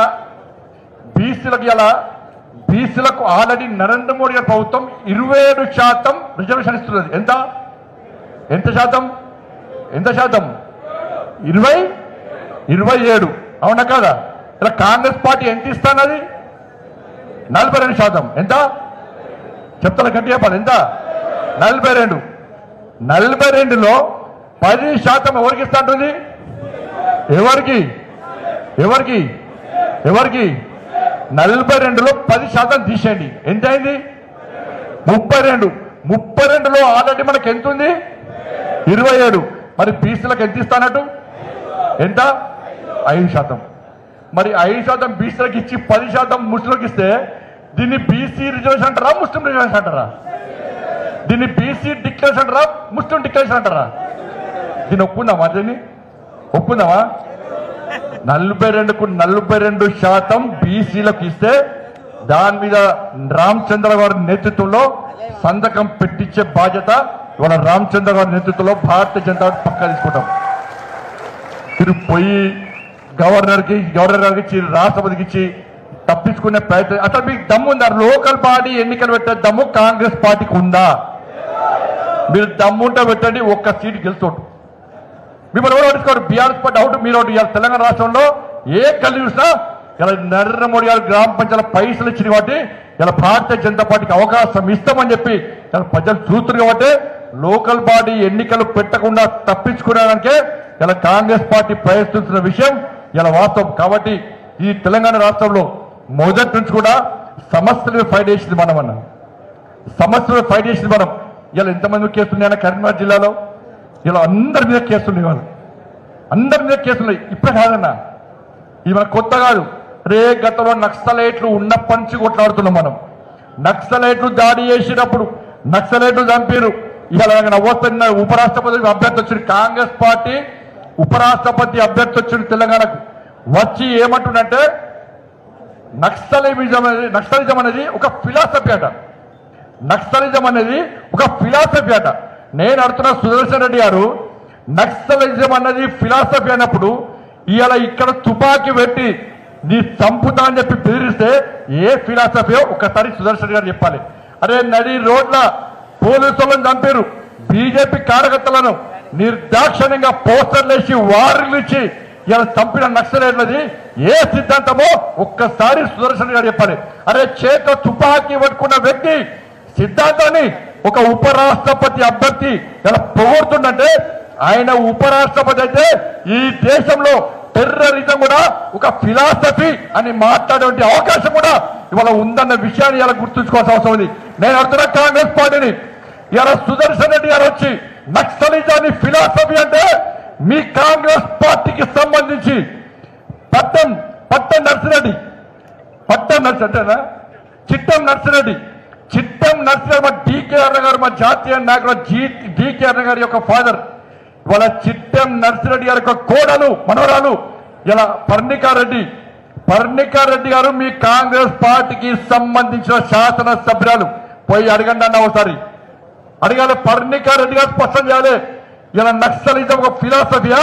బీసీలకు ఆల్రెడీ నరేంద్ర మోడీ గారి ప్రభుత్వం 27% రిజర్వేషన్ ఇస్తున్నది. ఎంత శాతం? 27. అవునా కాదా? ఇలా కాంగ్రెస్ పార్టీ ఎంత ఇస్తానది? 42%. ఎంత చెప్తాను గట్టి చెప్పాలి. ఎంత? 42. 42లో 10% ఎవరికి ఇస్తా ఉంటుంది? ఎవరికి? 42లో 10% తీసేయండి. ఎంత అయింది? 32. 32లో ఆల్రెడీ మనకి ఎంత ఉంది? 27. మరి బీసీలకు ఎంత ఇస్తానట్టు? ఎంత? 5%. మరి 5% బీసీలకు ఇచ్చి 10% ముస్లింలకు ఇస్తే దీన్ని బీసీ రిజర్వేషన్ అంటారా, ముస్లిం రిజర్వేషన్ అంటారా? దీన్ని బీసీ డిక్లరేషన్ అంటారా, ముస్లిం డిక్లరేషన్ అంటారా? దీన్ని ఒప్పుకుందామా? 42కు 42% బీసీలకు ఇస్తే దాని మీద రామచంద్ర గారి నేతృత్వంలో సంతకం పెట్టించే బాధ్యత ఇవాళ రామచంద్ర గారి నేతృత్వంలో భారతీయ జనతా పార్టీ పక్కా తీసుకుంటాం. మీరు పోయి గవర్నర్ గారికి ఇచ్చి, రాష్ట్రపతికి ఇచ్చి తప్పించుకునే ప్రయత్నం అసలు మీకు దమ్ము ఉందా? లోకల్ బాడీ ఎన్నికలు పెట్టే దమ్ము కాంగ్రెస్ పార్టీకి ఉందా? మీరు దమ్ముంటే పెట్టండి, ఒక్క సీటు గెలుచోటు. మిమ్మల్ని ఎవరు పట్టించుకోరు. బీఆర్ఎస్ పార్టీ అవుట్, మీరు ఒకటి. ఇవాళ తెలంగాణ రాష్ట్రంలో ఏ కళ్ళు చూసినా ఇలా నరేంద్ర మోడీ గారు గ్రామ పంచాయతీ పైసలు ఇచ్చిన కాబట్టి ఇలా భారతీయ జనతా పార్టీకి అవకాశం ఇస్తామని చెప్పి ఇలా ప్రజలు చూస్తున్నారు. కాబట్టి లోకల్ బాడీ ఎన్నికలు పెట్టకుండా తప్పించుకోవడానికే ఇలా కాంగ్రెస్ పార్టీ ప్రయత్నిస్తున్న విషయం ఇలా వాస్తవం. కాబట్టి ఈ తెలంగాణ రాష్ట్రంలో మొదటి నుంచి కూడా సమస్యలు ఫైట్ చేసింది మనం ఇలా ఎంతమంది కేసులున్నాయన్న కరీంనగర్ జిల్లాలో ఇలా అందరి మీద కేసులు ఇవ్వాలి, అందరి మీద కేసులు. ఇప్పుడే కాదన్నా, ఇది మన కొత్త కాదు. గతంలో నక్సలైట్లు ఉన్నప్పటి నుంచి కొట్లాడుతున్నాం మనం. నక్సలైట్లు దాడి చేసినప్పుడు నక్సలైట్లు చంపారు. ఇలా నవ్వుతున్న ఉపరాష్ట్రపతి అభ్యర్థి వచ్చింది, కాంగ్రెస్ పార్టీ ఉపరాష్ట్రపతి అభ్యర్థి వచ్చింది తెలంగాణకు. వచ్చి ఏమంటుండంటే నక్సలిజం అనేది ఒక ఫిలాసఫీ అట. నక్సలిజం అనేది ఒక ఫిలాసఫీ అట. నేను అడుగుతున్న సుదర్శన్ రెడ్డి గారు, నక్సలిజం అన్నది ఫిలాసఫీ అన్నప్పుడు ఇవాళ ఇక్కడ తుపాకీ పెట్టి నీ చంపుతా అని చెప్పి బెదిరిస్తే ఏ ఫిలాసఫీయో ఒకసారి సుదర్శన్ గారు చెప్పాలి. అరే నడి రోడ్ల పోలీసులను చంపారు, బీజేపీ కార్యకర్తలను నిర్దాక్షిణ్యంగా పోస్టర్లు వేసి వార్లు ఇచ్చి ఇలా చంపిన నక్సలైట్లది ఏ సిద్ధాంతమో ఒక్కసారి సుదర్శన్ గారు చెప్పాలి. అరే చేత తుపాకీ పట్టుకున్న వ్యక్తి సిద్ధాంతాన్ని ఒక ఉపరాష్ట్రపతి అభ్యర్థి ఇలా పొగుడుతుందంటే, ఆయన ఉపరాష్ట్రపతి అయితే ఈ దేశంలో టెర్రరిజం కూడా ఒక ఫిలాసఫీ అని మాట్లాడే అవకాశం కూడా ఇవాళ ఉందన్న విషయాన్ని ఇలా గుర్తుంచుకోవాల్సిన అవసరం ఉంది. నేను అడుగుతున్న కాంగ్రెస్ పార్టీని, ఇలా సుదర్శన్ రెడ్డి గారు వచ్చి నక్సలిజాన్ని ఫిలాసఫీ అంటే మీ కాంగ్రెస్ పార్టీకి సంబంధించి చిట్టం నర్సిరెడ్డి మా డీకే అన్న గారు, మా జాతీయ నాయకుడు డీకే అన్న గారి యొక్క ఫాదర్, ఇవాళ చిట్టం నర్సిరెడ్డి గారి యొక్క కోడలు మనవరాలు ఇలా పర్ణికారెడ్డి గారు మీ కాంగ్రెస్ పార్టీకి సంబంధించిన శాసన సభ్యురాలు. పోయి అడగండి అన్న ఒకసారి, అడగాలి. పర్ణికారెడ్డి గారు స్పష్టం చేయాలి, ఇలా నక్సలిజం ఒక ఫిలాసఫీయా,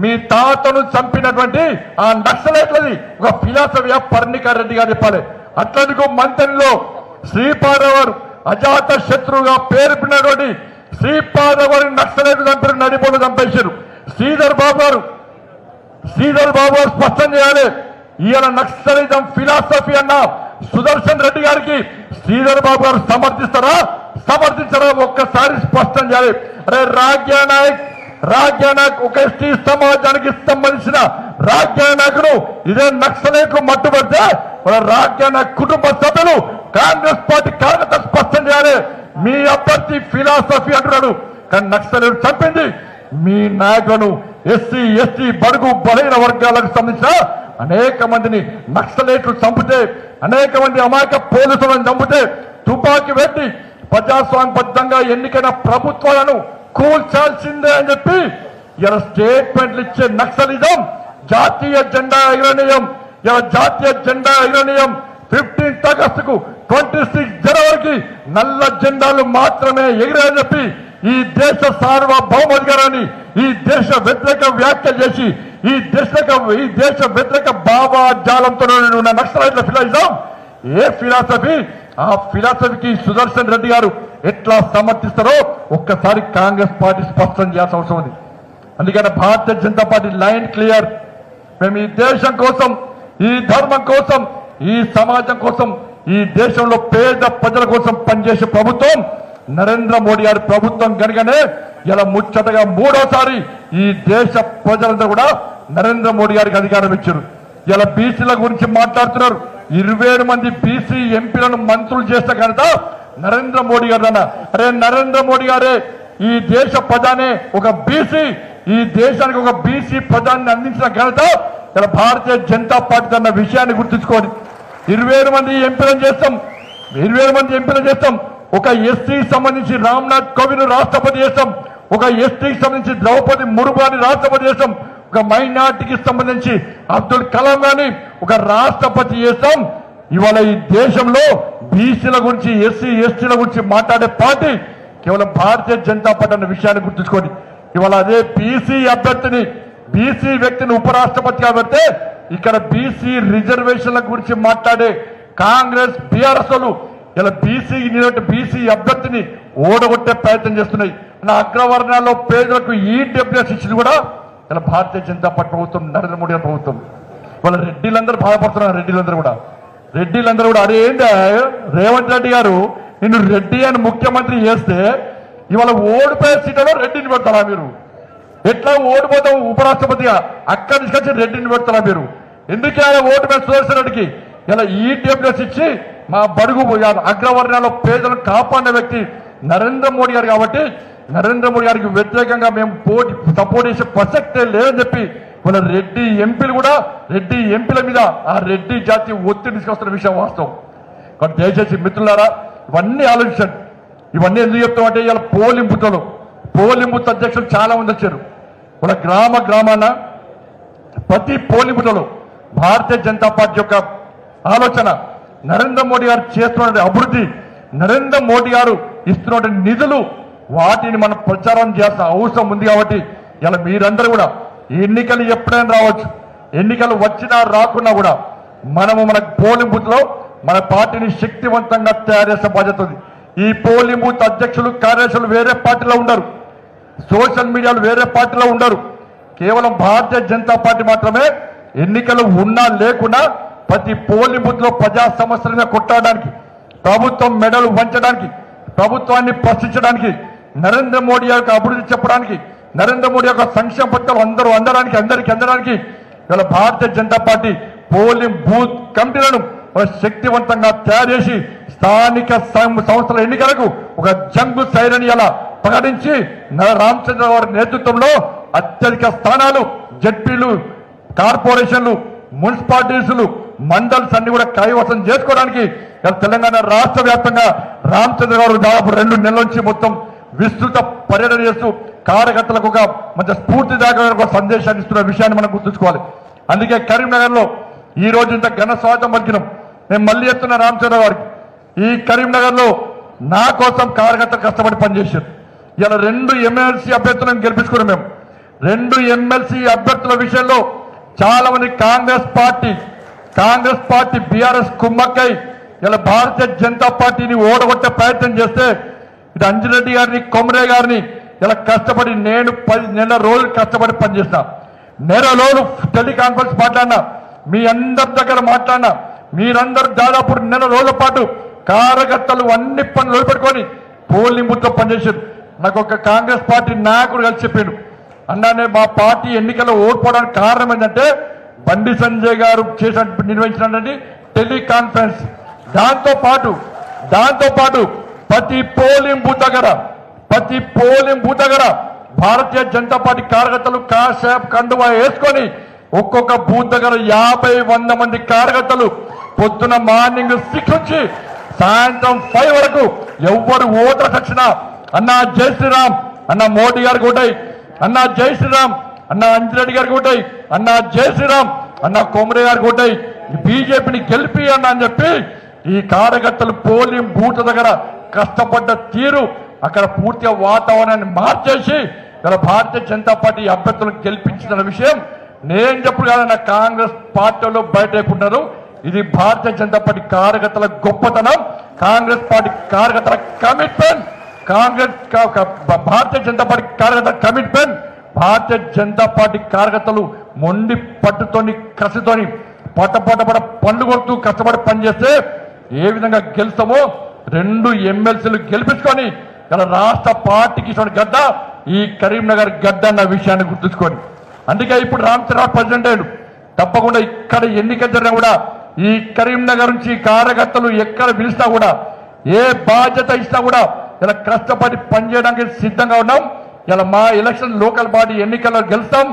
మీ తాతను చంపినటువంటి ఆ నక్సలైట్లది ఒక ఫిలాసఫీయా, పర్ణికారెడ్డి గారు చెప్పాలి. అట్లనుకో మంత్రిలో శ్రీపాదవారు అజాత శత్రువుగా పేరుపినటువంటి శ్రీపాదవారిని నక్సలైట్లు చంపారు, నడిపోలు చంపేశారు. శ్రీధర్ బాబు గారు స్పష్టం చేయాలి, ఈయన నక్సలిజం ఫిలాసఫీ అన్న సుదర్శన్ రెడ్డి గారికి శ్రీధర్ బాబు గారు సమర్థించరా ఒక్కసారి స్పష్టం చేయాలి. అరే రాజ్యానాయక్ ఒక ఎస్టీ సమాజానికి సంబంధించిన రాజ్యానాయకుడు ఇదే నక్సలైట్లు మట్టుబడితే రాజ్యానాయక్ కుటుంబ సభ్యులు కాంగ్రెస్ పార్టీ కార్యకర్త స్పష్టం చేయాలి. మీ అభ్యర్థి ఫిలాసఫీ అంటున్నాడు, కానీ నక్సలైట్లు చంపింది మీ నాయకులను, ఎస్సీ ఎస్టీ బడుగు బలహీన వర్గాలకు సంబంధించిన అనేక మందిని నక్సలైట్లు చంపితే, అనేక మంది అమాయక పోలీసులను చంపితే, తుపాకీ పెట్టి ప్రజాస్వామ్యబద్ధంగా ఎన్నికైన ప్రభుత్వాలను కూల్చాల్సిందే అని చెప్పి ఇలా స్టేట్మెంట్లు ఇచ్చే నక్సలిజం జాతీయ జెండా ఎగరనీయం. 15th ఆగస్టుకు 26 జనవరికి నల్ల జెండాలు మాత్రమే ఎగిరాయని చెప్పి ఈ దేశ సార్వభౌమాధికారాన్ని ఈ దేశ వ్యతిరేక వ్యాఖ్యలు చేసి ఈ దేశ వ్యతిరేక భావజాలంతో ఉన్న నక్సలైట్ల ఫిలాసఫీ ఏ ఫిలాసఫీ, ఆ ఫిలాసఫీకి సుదర్శన్ రెడ్డి గారు ఎట్లా సమర్థిస్తారో ఒక్కసారి కాంగ్రెస్ పార్టీ స్పష్టం చేయాల్సిన అవసరం ఉంది. అందుకని Bharatiya Janata party line clear. మేము ఈ దేశం కోసం, ఈ ధర్మం కోసం, ఈ సమాజం కోసం, ఈ దేశంలో పేద ప్రజల కోసం పనిచేసే ప్రభుత్వం నరేంద్ర మోడీ గారి ప్రభుత్వం కనుకనే ఇలా ముచ్చటగా 3వసారి ఈ దేశ ప్రజలందరూ కూడా నరేంద్ర మోడీ గారికి అధికారం ఇచ్చారు. ఇలా బీసీల గురించి మాట్లాడుతున్నారు. 27 మంది బీసీ ఎంపీలను మంత్రులు చేస్తే కనుక నరేంద్ర మోడీ గారు అన్న. అరే నరేంద్ర మోడీ గారే ఈ దేశ ప్రధానే ఒక బీసీ, ఈ దేశానికి ఒక బీసీ ప్రధాన్ని అందించిన ఘనత ఇలా భారతీయ జనతా పార్టీ అన్న విషయాన్ని గుర్తుంచుకోండి. 27 మంది ఎంపీలను చేస్తాం. ఒక ఎస్టీకి సంబంధించి రామ్నాథ్ కోవింద్ రాష్ట్రపతి చేస్తాం, ఒక ఎస్టీకి సంబంధించి ద్రౌపది ముర్ము గారిని రాష్ట్రపతి చేస్తాం, ఒక మైనార్టీకి సంబంధించి అబ్దుల్ కలాం గారిని ఒక రాష్ట్రపతి చేస్తాం. ఇవాళ ఈ దేశంలో బీసీల గురించి, ఎస్సీ ఎస్టీల గురించి మాట్లాడే పార్టీ కేవలం భారతీయ జనతా పార్టీ అన్న విషయాన్ని గుర్తుంచుకోండి. ఇవాళ అదే బీసీ అభ్యర్థిని, బీసీ వ్యక్తిని ఉపరాష్ట్రపతిగా పెడితే ఇక్కడ బీసీ రిజర్వేషన్ల గురించి మాట్లాడే కాంగ్రెస్ బీఆర్ఎస్ ఇలా బీసీ అభ్యర్థిని ఓడగొట్టే ప్రయత్నం చేస్తున్నాయి. అగ్రవర్ణాల్లో పేదలకు ఈడబ్ల్యూఎస్ ఇచ్చింది కూడా ఇలా భారతీయ జనతా పార్టీ ప్రభుత్వం, నరేంద్ర మోడీ ప్రభుత్వం. వాళ్ళ రెడ్డిలందరూ బాధపడుతున్నారు. రెడ్డిలందరూ కూడా అరే ఏంటి రేవంత్ రెడ్డి గారు నిన్ను రెడ్డి అని ముఖ్యమంత్రి చేస్తే ఇవాళ ఓడిపోయే సీట్లలో రెడ్డిని పెడతారా మీరు? ఎట్లా ఓడిపోతాం ఉపరాష్ట్రపతిగా, అక్కడి నుంచి రెడ్డిని పెడతారా మీరు? ఎందుకే ఆయన ఓడిపోయిన సుదర్శన్ రెడ్డికి ఇలా ఈడబ్ల్యూఎస్ ఇచ్చి మా బడుగు అగ్రవర్ణాల్లో పేదలను కాపాడిన వ్యక్తి నరేంద్ర మోడీ గారు. కాబట్టి నరేంద్ర మోడీ గారికి వ్యతిరేకంగా మేము సపోర్ట్ చేసే ప్రసక్తే లేదని చెప్పి మన రెడ్డి ఎంపీలు కూడా, రెడ్డి ఎంపీల మీద ఆ రెడ్డి జాతి ఒత్తిడి తీసుకొస్తున్న విషయం వాస్తవం. కాబట్టి దయచేసి మిత్రులారా ఇవన్నీ ఆలోచించండి. ఇవన్నీ ఎందుకు చెప్తామంటే ఇవాళ పోలింగ్ బూత్ అధ్యక్షులు చాలా మంది వచ్చారు. మన గ్రామాన ప్రతి పోలింగ్ బూత్లో భారతీయ జనతా పార్టీ యొక్క ఆలోచన, నరేంద్ర మోడీ గారు చేస్తున్న అభివృద్ధి, నరేంద్ర మోడీ గారు ఇస్తున్న నిధులు, వాటిని మనం ప్రచారం చేయాల్సిన అవసరం ఉంది. కాబట్టి ఇలా మీరందరూ కూడా ఎన్నికలు ఎప్పుడైనా రావచ్చు, ఎన్నికలు వచ్చినా రాకున్నా కూడా మనము మన పోలింగ్ బూత్ లో మన పార్టీని శక్తివంతంగా తయారు చేసే బాధ్యత ఉంది. ఈ పోలింగ్ బూత్ అధ్యక్షులు కార్యదర్శులు వేరే పార్టీలో ఉండరు, సోషల్ మీడియాలో వేరే పార్టీలో ఉండరు. కేవలం భారతీయ జనతా పార్టీ మాత్రమే ఎన్నికలు ఉన్నా లేకున్నా ప్రతి పోలింగ్ బూత్ లో ప్రజా సమస్యలుగా కొట్టడానికి, ప్రభుత్వం మెడలు వంచడానికి, ప్రభుత్వాన్ని ప్రశ్నించడానికి, నరేంద్ర మోడీ యొక్క అభివృద్ధి చెప్పడానికి, నరేంద్ర మోడీ యొక్క సంక్షేమ పథకాలు అందరికీ అందడానికి ఇలా Bharatiya Janata party polling booth కమిటీలను శక్తివంతంగా తయారు చేసి స్థానిక సంస్థల ఎన్నికలకు ఒక జంగు సైరన్ ఇలా ప్రకటించి రామచంద్ర గారి నేతృత్వంలో అత్యధిక స్థానాలు జడ్పీలు, కార్పొరేషన్లు, మున్సిపాలిటీసులు, మండల్స్ అన్ని కూడా కైవసం చేసుకోవడానికి తెలంగాణ రాష్ట్ర వ్యాప్తంగా రామచంద్ర గారు దాదాపు 2 నెలల నుంచి మొత్తం విస్తృత పర్యటన చేస్తూ కార్యకర్తలకు ఒక మంచి స్ఫూర్తిదాయక సందేశాన్ని ఇస్తున్న విషయాన్ని మనం గుర్తుంచుకోవాలి. అందుకే కరీంనగర్ లో ఈ రోజు ఇంత ఘన స్వాగతం పలికినాం. నేను మళ్ళీ చెప్తున్నా రామచంద్ర గారికి, ఈ కరీంనగర్ లో నా కోసం కార్యకర్తలు కష్టపడి పనిచేశారు. ఇలా 2 ఎమ్మెల్సీ అభ్యర్థులను గెలిపించుకున్నాం. మేము 2 ఎమ్మెల్సీ అభ్యర్థుల విషయంలో చాలా మంది కాంగ్రెస్ పార్టీ బీఆర్ఎస్ కుమ్మక్కై ఇలా భారతీయ జనతా పార్టీని ఓడగొట్టే ప్రయత్నం చేస్తే ఇటు అంజిరెడ్డి గారిని, కొమరే గారిని ఇలా కష్టపడి నేను 10 నెలల రోజులు కష్టపడి పనిచేసిన, నెల రోజులు టెలికాన్ఫరెన్స్ మాట్లాడినా, మీ అందరి దగ్గర మాట్లాడినా, మీరందరూ దాదాపు నెల రోజుల పాటు కార్యకర్తలు అన్ని పనులు వదిలిపెట్టుకొని పోలింగ్ బూత్ లో పనిచేశారు. నాకు ఒక కాంగ్రెస్ పార్టీ నాయకుడు కలిసి చెప్పాడు, అన్నానే మా పార్టీ ఎన్నికల్లో ఓడిపోవడానికి కారణం ఏంటంటే బండి సంజయ్ గారు నిర్వహించినటువంటి టెలికాన్ఫరెన్స్. దాంతో పాటు ప్రతి పోలింగ్ బూత్ దగ్గర భారతీయ జనతా పార్టీ కార్యకర్తలు కాషాయప్ కండువా వేసుకొని ఒక్కొక్క బూత్ దగ్గర 50-100 మంది కార్యకర్తలు పొద్దున మార్నింగ్ 6 నుంచి సాయంత్రం 5 వరకు ఎవరు ఓటర్స్ వచ్చినా అన్నా జై శ్రీరామ్, అన్న మోడీ గారికి ఓటై, అన్నా జై శ్రీరామ్, అన్న అంజిరెడ్డి గారికి ఓటై, అన్నా జై శ్రీరామ్, అన్న కొమరే గారికి ఓటై, బీజేపీని గెలిపి అన్న అని చెప్పి ఈ కార్యకర్తలు పోలింగ్ బూత్ దగ్గర కష్టపడ్డ తీరు, అక్కడ పూర్తిగా వాతావరణాన్ని మార్చేసి ఇలా భారతీయ జనతా పార్టీ అభ్యర్థులను గెలిపించిన విషయం నేను చెప్పుడు కాదన్న కాంగ్రెస్ పార్టీలో బయటకున్నారు. ఇది భారతీయ జనతా పార్టీ కార్యకర్తల గొప్పతనం, కాంగ్రెస్ పార్టీ కార్యకర్తల కమిట్మెంట్, భారతీయ జనతా పార్టీ కార్యకర్తల కమిట్మెంట్. భారతీయ జనతా పార్టీ కార్యకర్తలు మొండి పట్టుతోని కసితోని పట్ట పండ్లు కొడుతూ కష్టపడి పనిచేస్తే ఏ విధంగా గెలుస్తామో 2 ఎమ్మెల్సీలు గెలిపించుకొని ఇలా రాష్ట్ర పార్టీకి గడ్డ ఈ కరీంనగర్ గడ్డ అన్న విషయాన్ని గుర్తుంచుకొని, అందుకే ఇప్పుడు రామచంద్రరావు ప్రెసిడెంట్ అయ్యాడు. తప్పకుండా ఇక్కడ ఎన్నిక జరిగినా కూడా ఈ కరీంనగర్ నుంచి కార్యకర్తలు ఎక్కడ పిలిచినా కూడా ఏ బాధ్యత ఇచ్చినా కూడా ఇలా కష్టపడి పనిచేయడానికి సిద్ధంగా ఉన్నాం. ఇలా మా ఎలక్షన్ లోకల్ బాడీ ఎన్నికల్లో గెలుస్తాం.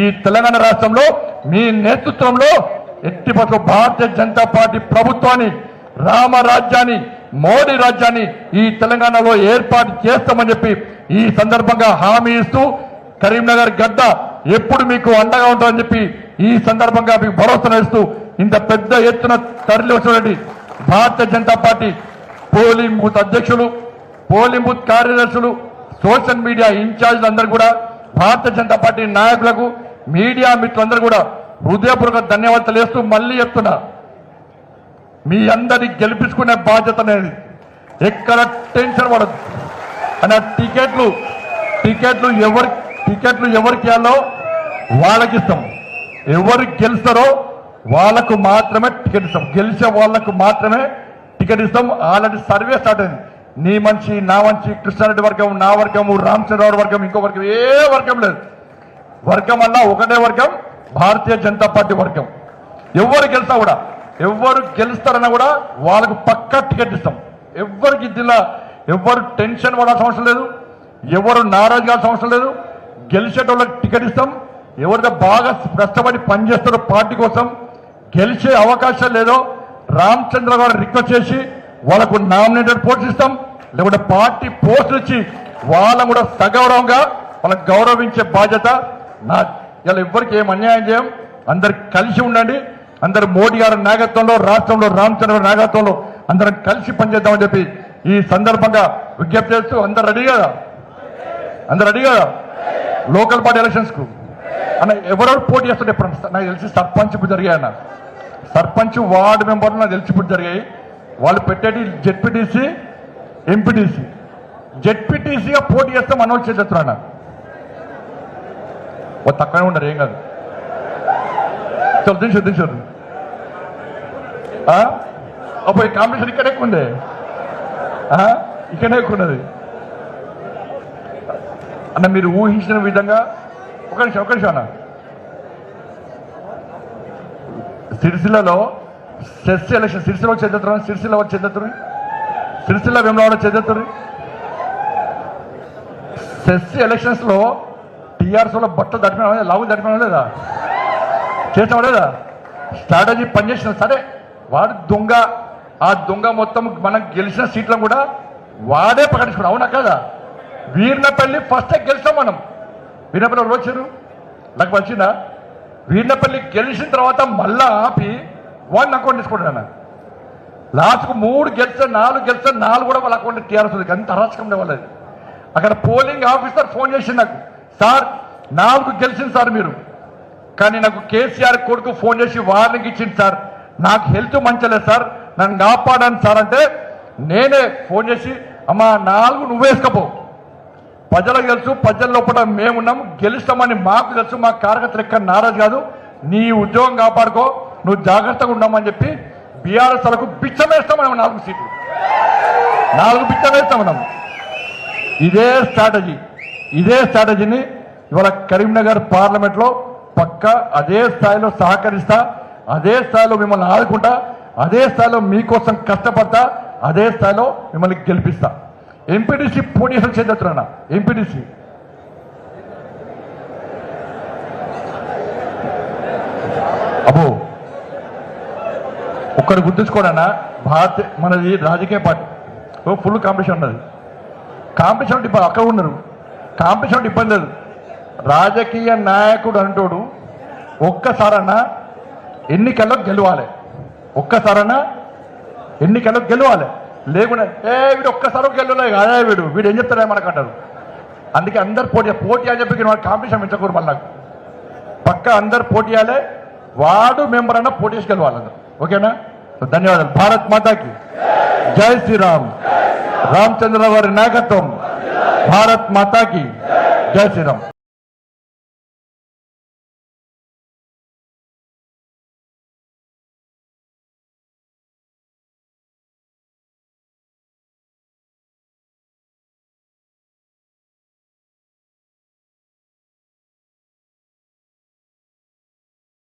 ఈ తెలంగాణ రాష్ట్రంలో మీ నేతృత్వంలో ఎట్టి పట్ల భారతీయ జనతా పార్టీ ప్రభుత్వాన్ని, రామరాజ్యాన్ని, మోడీ రాజ్యాన్ని ఈ తెలంగాణలో ఏర్పాటు చేస్తామని చెప్పి ఈ సందర్భంగా హామీ ఇస్తూ కరీంనగర్ గడ్డ ఎప్పుడు మీకు అండగా ఉంటుందని చెప్పి ఈ సందర్భంగా మీకు భరోసా ఇస్తూ ఇంత పెద్ద ఎత్తున తరలి వచ్చినటువంటి Bharatiya Janata party polling booth అధ్యక్షులు, పోలింగ్ బూత్ కార్యదర్శులు, సోషల్ మీడియా ఇన్ఛార్జీలు అందరూ కూడా, భారతీయ జనతా పార్టీ నాయకులకు, మీడియా మిత్రులందరూ కూడా హృదయపూర్వక ధన్యవాదాలు తెలియజేస్తూ మళ్ళీ చెప్తున్నా, మీ అందరినీ గెలిపించుకునే బాధ్యత అనేది ఎక్కడ టెన్షన్ పడదు అన్న. టికెట్లు ఎవరికి ఇవ్వాలో వాళ్ళకి ఇస్తాం, ఎవరు గెలుస్తారో వాళ్ళకు మాత్రమే టికెట్ ఇస్తాం, గెలిచే వాళ్ళకు మాత్రమే టికెట్ ఇస్తాం. ఆల్రెడీ సర్వే స్టార్ట్ అయింది. నీ మనిషి, నా మనిషి, కృష్ణారెడ్డి వర్గం, నా వర్గము, రామచంద్రరావు వర్గం, ఇంకో వర్గం, ఏ వర్గం లేదు. వర్గం అన్నా ఒకటే వర్గం, భారతీయ జనతా పార్టీ వర్గం. ఎవరు గెలిస్తా కూడా, ఎవరు గెలుస్తారన్నా కూడా వాళ్ళకు పక్కా టికెట్ ఇస్తాం. ఎవరికి జిల్లా ఎవరు టెన్షన్ పడాల్సిన అవసరం లేదు, ఎవరు నారాజు కావాల్సిన అవసరం లేదు. గెలిచేటోళ్ళకి టికెట్ ఇస్తాం. ఎవరైతే బాగా కష్టపడి పనిచేస్తారో పార్టీ కోసం, గెలిచే అవకాశం లేదో రామచంద్ర గారు రిక్వెస్ట్ చేసి వాళ్ళకు నామినేటెడ్ పోస్ట్ ఇస్తాం. లేకుంటే పార్టీ పోస్టులు ఇచ్చి వాళ్ళని కూడా సగౌరవంగా వాళ్ళకి గౌరవించే బాధ్యత నా. ఇలా ఎవ్వరికి ఏం అన్యాయం చేయం. అందరికి కలిసి ఉండండి, అందరు మోడీ గారి నాయకత్వంలో, రాష్ట్రంలో రామచంద్ర గారి నాయకత్వంలో అందరం కలిసి పనిచేద్దామని చెప్పి ఈ సందర్భంగా విజ్ఞప్తి చేస్తూ అందరు రెడీ కదా, అందరు రెడీ కదా లోకల్ బాడీ ఎలక్షన్స్ కు అన్న ఎవరెవరు పోటీ చేస్తుంటే ఎప్పుడు నాకు తెలిసి సర్పంచ్ ఇప్పుడు జరిగాయి అన్న, సర్పంచ్ వార్డు మెంబర్లు నాకు తెలిసి ఇప్పుడు జరిగాయి. వాళ్ళు పెట్టేది జెడ్పీటీసీ, ఎంపీటీసీ. జెడ్పీటీసీగా పోటీ చేస్తే మన వాళ్ళు చేస్తున్నా తక్కువనే ఉండరు, ఏం కాదు. చలో దించదు అప్పుడు కాంపిటీషన్ ఇక్కడే ఎక్కువ ఉంది, ఇక్కడే ఎక్కువ ఉన్నది అన్న. మీరు ఊహించిన విధంగా ఒక నిమిషం అన్న, సిరిసిల్లలో సెస్ ఎలక్షన్ సిరిసిల్ల వచ్చి చెందుతున్నారు, సిరిసిల్ల వచ్చి చెందుతున్నారు, సిరిసిల్ల వేములవాడ చెందుతున్నారు. సెస్ ఎలక్షన్స్ లో టీఆర్ఎస్ లో బట్టలు దడిపిన లావులు దడిపిన లేదా, చేసాం లేదా, స్ట్రాటజీ పనిచేసిన. సరే వాడు దొంగ, ఆ దొంగ మొత్తం మనం గెలిచిన సీట్లను కూడా వాడే ప్రకటించుకున్నాం, అవునా కదా. వీర్నపల్లి ఫస్ట్ గెలిచాం మనం, వీర్నపల్లి ఎవరు వచ్చారు నాకు వచ్చిందా, వీర్నపల్లి గెలిచిన తర్వాత మళ్ళా ఆపి వాడిని అకౌంట్ తీసుకుంటాను. లాస్ట్కు 3 గెలిస్తే 4 గెలిస్తే 4 కూడా వాళ్ళ అకౌంట్ టీఆర్ఎస్ ఉంది. అంత అరాచకం వాళ్ళది. అక్కడ పోలింగ్ ఆఫీసర్ ఫోన్ చేసి నాకు, సార్ 4 గెలిచింది సార్ మీరు, కానీ నాకు కేసీఆర్ కొడుకు ఫోన్ చేసి వార్నింగ్ ఇచ్చింది సార్, నాకు హెల్త్ మంచలేదు సార్, నన్ను కాపాడాను సార్ అంటే నేనే ఫోన్ చేసి అమ్మా 4 నువ్వేసుకపో, ప్రజలకు తెలుసు, ప్రజల లోపల మేమున్నాం, గెలుస్తామని మాకు తెలుసు, మా కార్యకర్తలు ఎక్కడ నారాజు కాదు, నీ ఉద్యోగం కాపాడుకో, నువ్వు జాగ్రత్తగా ఉన్నామని చెప్పి బీఆర్ఎస్ వాళ్ళకు బిచ్చం వేస్తాం మనం. 4 సీట్లు 4 బిచ్చం వేస్తాం మనం. ఇదే స్ట్రాటజీని ఇవాళ కరీంనగర్ పార్లమెంట్లో పక్క అదే స్థాయిలో సహకరిస్తా, అదే స్థాయిలో మిమ్మల్ని ఆదుకుంటా, అదే స్థాయిలో మీకోసం కష్టపడతా, అదే స్థాయిలో మిమ్మల్ని గెలిపిస్తా. ఎంపీటీసీ పోటీ చేస్తున్నా, ఎంపీటీసీ అబ్బో ఒక్కరు గుర్తుంచుకోడన్నా, మనది రాజకీయ పార్టీ, ఫుల్ కాంపిటీషన్ ఉన్నది. కాంపిటీషన్ ఇబ్బంది అక్కడ ఉన్నారు, కాంపిటీషన్ ఇబ్బంది లేదు. రాజకీయ నాయకుడు అంటోడు ఒక్కసారన్నా ఎన్నికల్లో గెలవాలి, ఒక్కసారన్నా ఎన్నికల్లో గెలవాలి. లేకుండా వీడు ఒక్కసారి గెలవలే అదే వీడు ఏం చెప్తాడే మనకంటారు. అందుకే అందరు పోటీ అని చెప్పి వాడు కాంపిటీషన్ పెంచకూడదు. మళ్ళీ పక్క అందరు పోటీ చేయాలి, వాడు మెంబర్ అన్న పోటీ చేసి గెలవాలి అందరు. ఓకేనా? సో ధన్యవాదాలు. భారత్ మాతాకి జై శ్రీరామ్. రామచంద్ర వారి నాయకత్వం. భారత్ మాతాకి జై శ్రీరామ్.